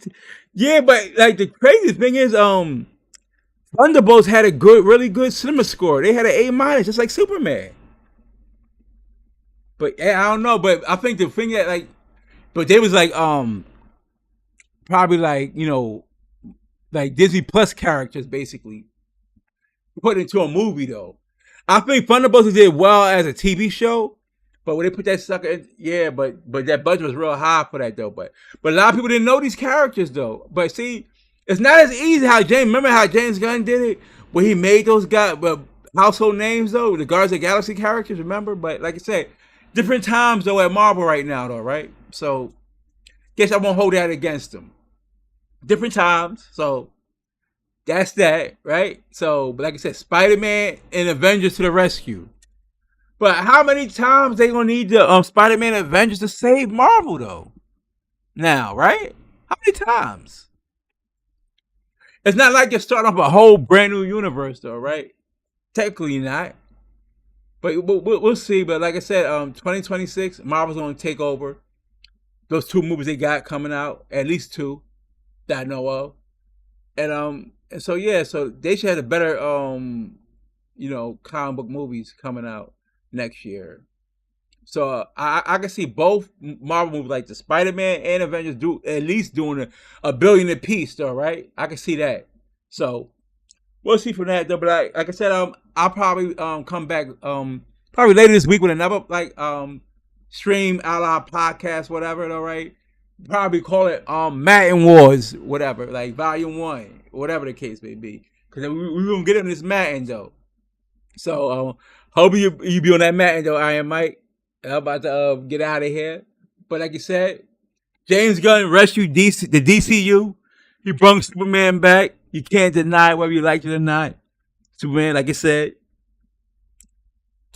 Yeah, but like the crazy thing is, Thunderbolts had a really good cinema score. They had an A minus, just like Superman. But yeah, I don't know. But I think the thing that like, but they was like, probably like like Disney Plus characters basically put into a movie though. I think Thunderbolts did well as a TV show, but when they put that sucker in, yeah, but that budget was real high for that though. But a lot of people didn't know these characters though. But see, it's not as easy how James. Remember how James Gunn did it, where he made those guys, but household names though, the Guardians of the Galaxy characters. Remember, but like I said, different times though at Marvel right now though, right? So guess I won't hold that against them. Different times, so that's that, right? So, but like I said, Spider Man and Avengers to the rescue. But how many times they gonna need the Spider Man Avengers to save Marvel though? Now, right? How many times? It's not like you're starting off a whole brand new universe though, right? Technically not. But we'll see. But like I said, 2026, Marvel's gonna take over those two movies they got coming out, at least two that I know of. And so yeah, so they should have a better comic book movies coming out next year. So I can see both Marvel movies like the Spider Man and Avengers do at least doing a billion apiece though, right? I can see that. So we'll see from that though. But like I said, I'll probably come back probably later this week with another stream a la podcast, whatever, all right. Probably call it Madden Wars, whatever, like volume one, whatever the case may be. Cause we gonna get in this Madden though. So hope you be on that Madden though, Iron Mike. I'm about to get out of here. But like you said, James Gunn rescued the DCU. He brought Superman back. You can't deny whether you like it or not. Superman, like I said,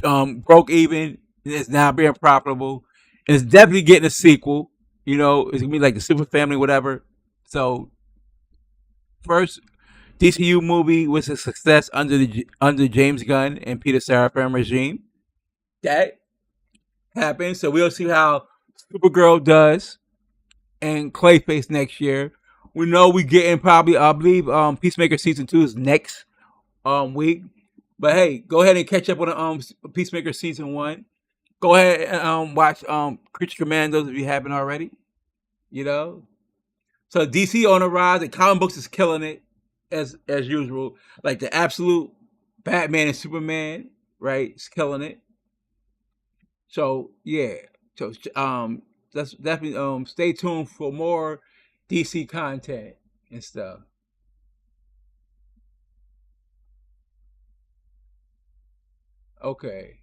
broke even. It's now being profitable. And it's definitely getting a sequel. It's gonna be like the Super Family, whatever. So first DCU movie was a success under James Gunn and Peter Safran regime. That happened. So we'll see how Supergirl does and Clayface next year. We know we getting probably I believe Peacemaker season 2 is next week. But hey, go ahead and catch up on the Peacemaker season 1. Go ahead and watch Creature Commandos if you haven't already. So DC on the rise. The comic books is killing it as usual. Like the absolute Batman and Superman, right? It's killing it. So yeah. So that's definitely stay tuned for more DC content and stuff. Okay.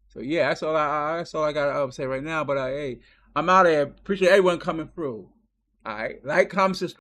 So yeah, that's all I got to say right now. But hey, I'm out of here. Appreciate everyone coming through. All right, like, comment, subscribe.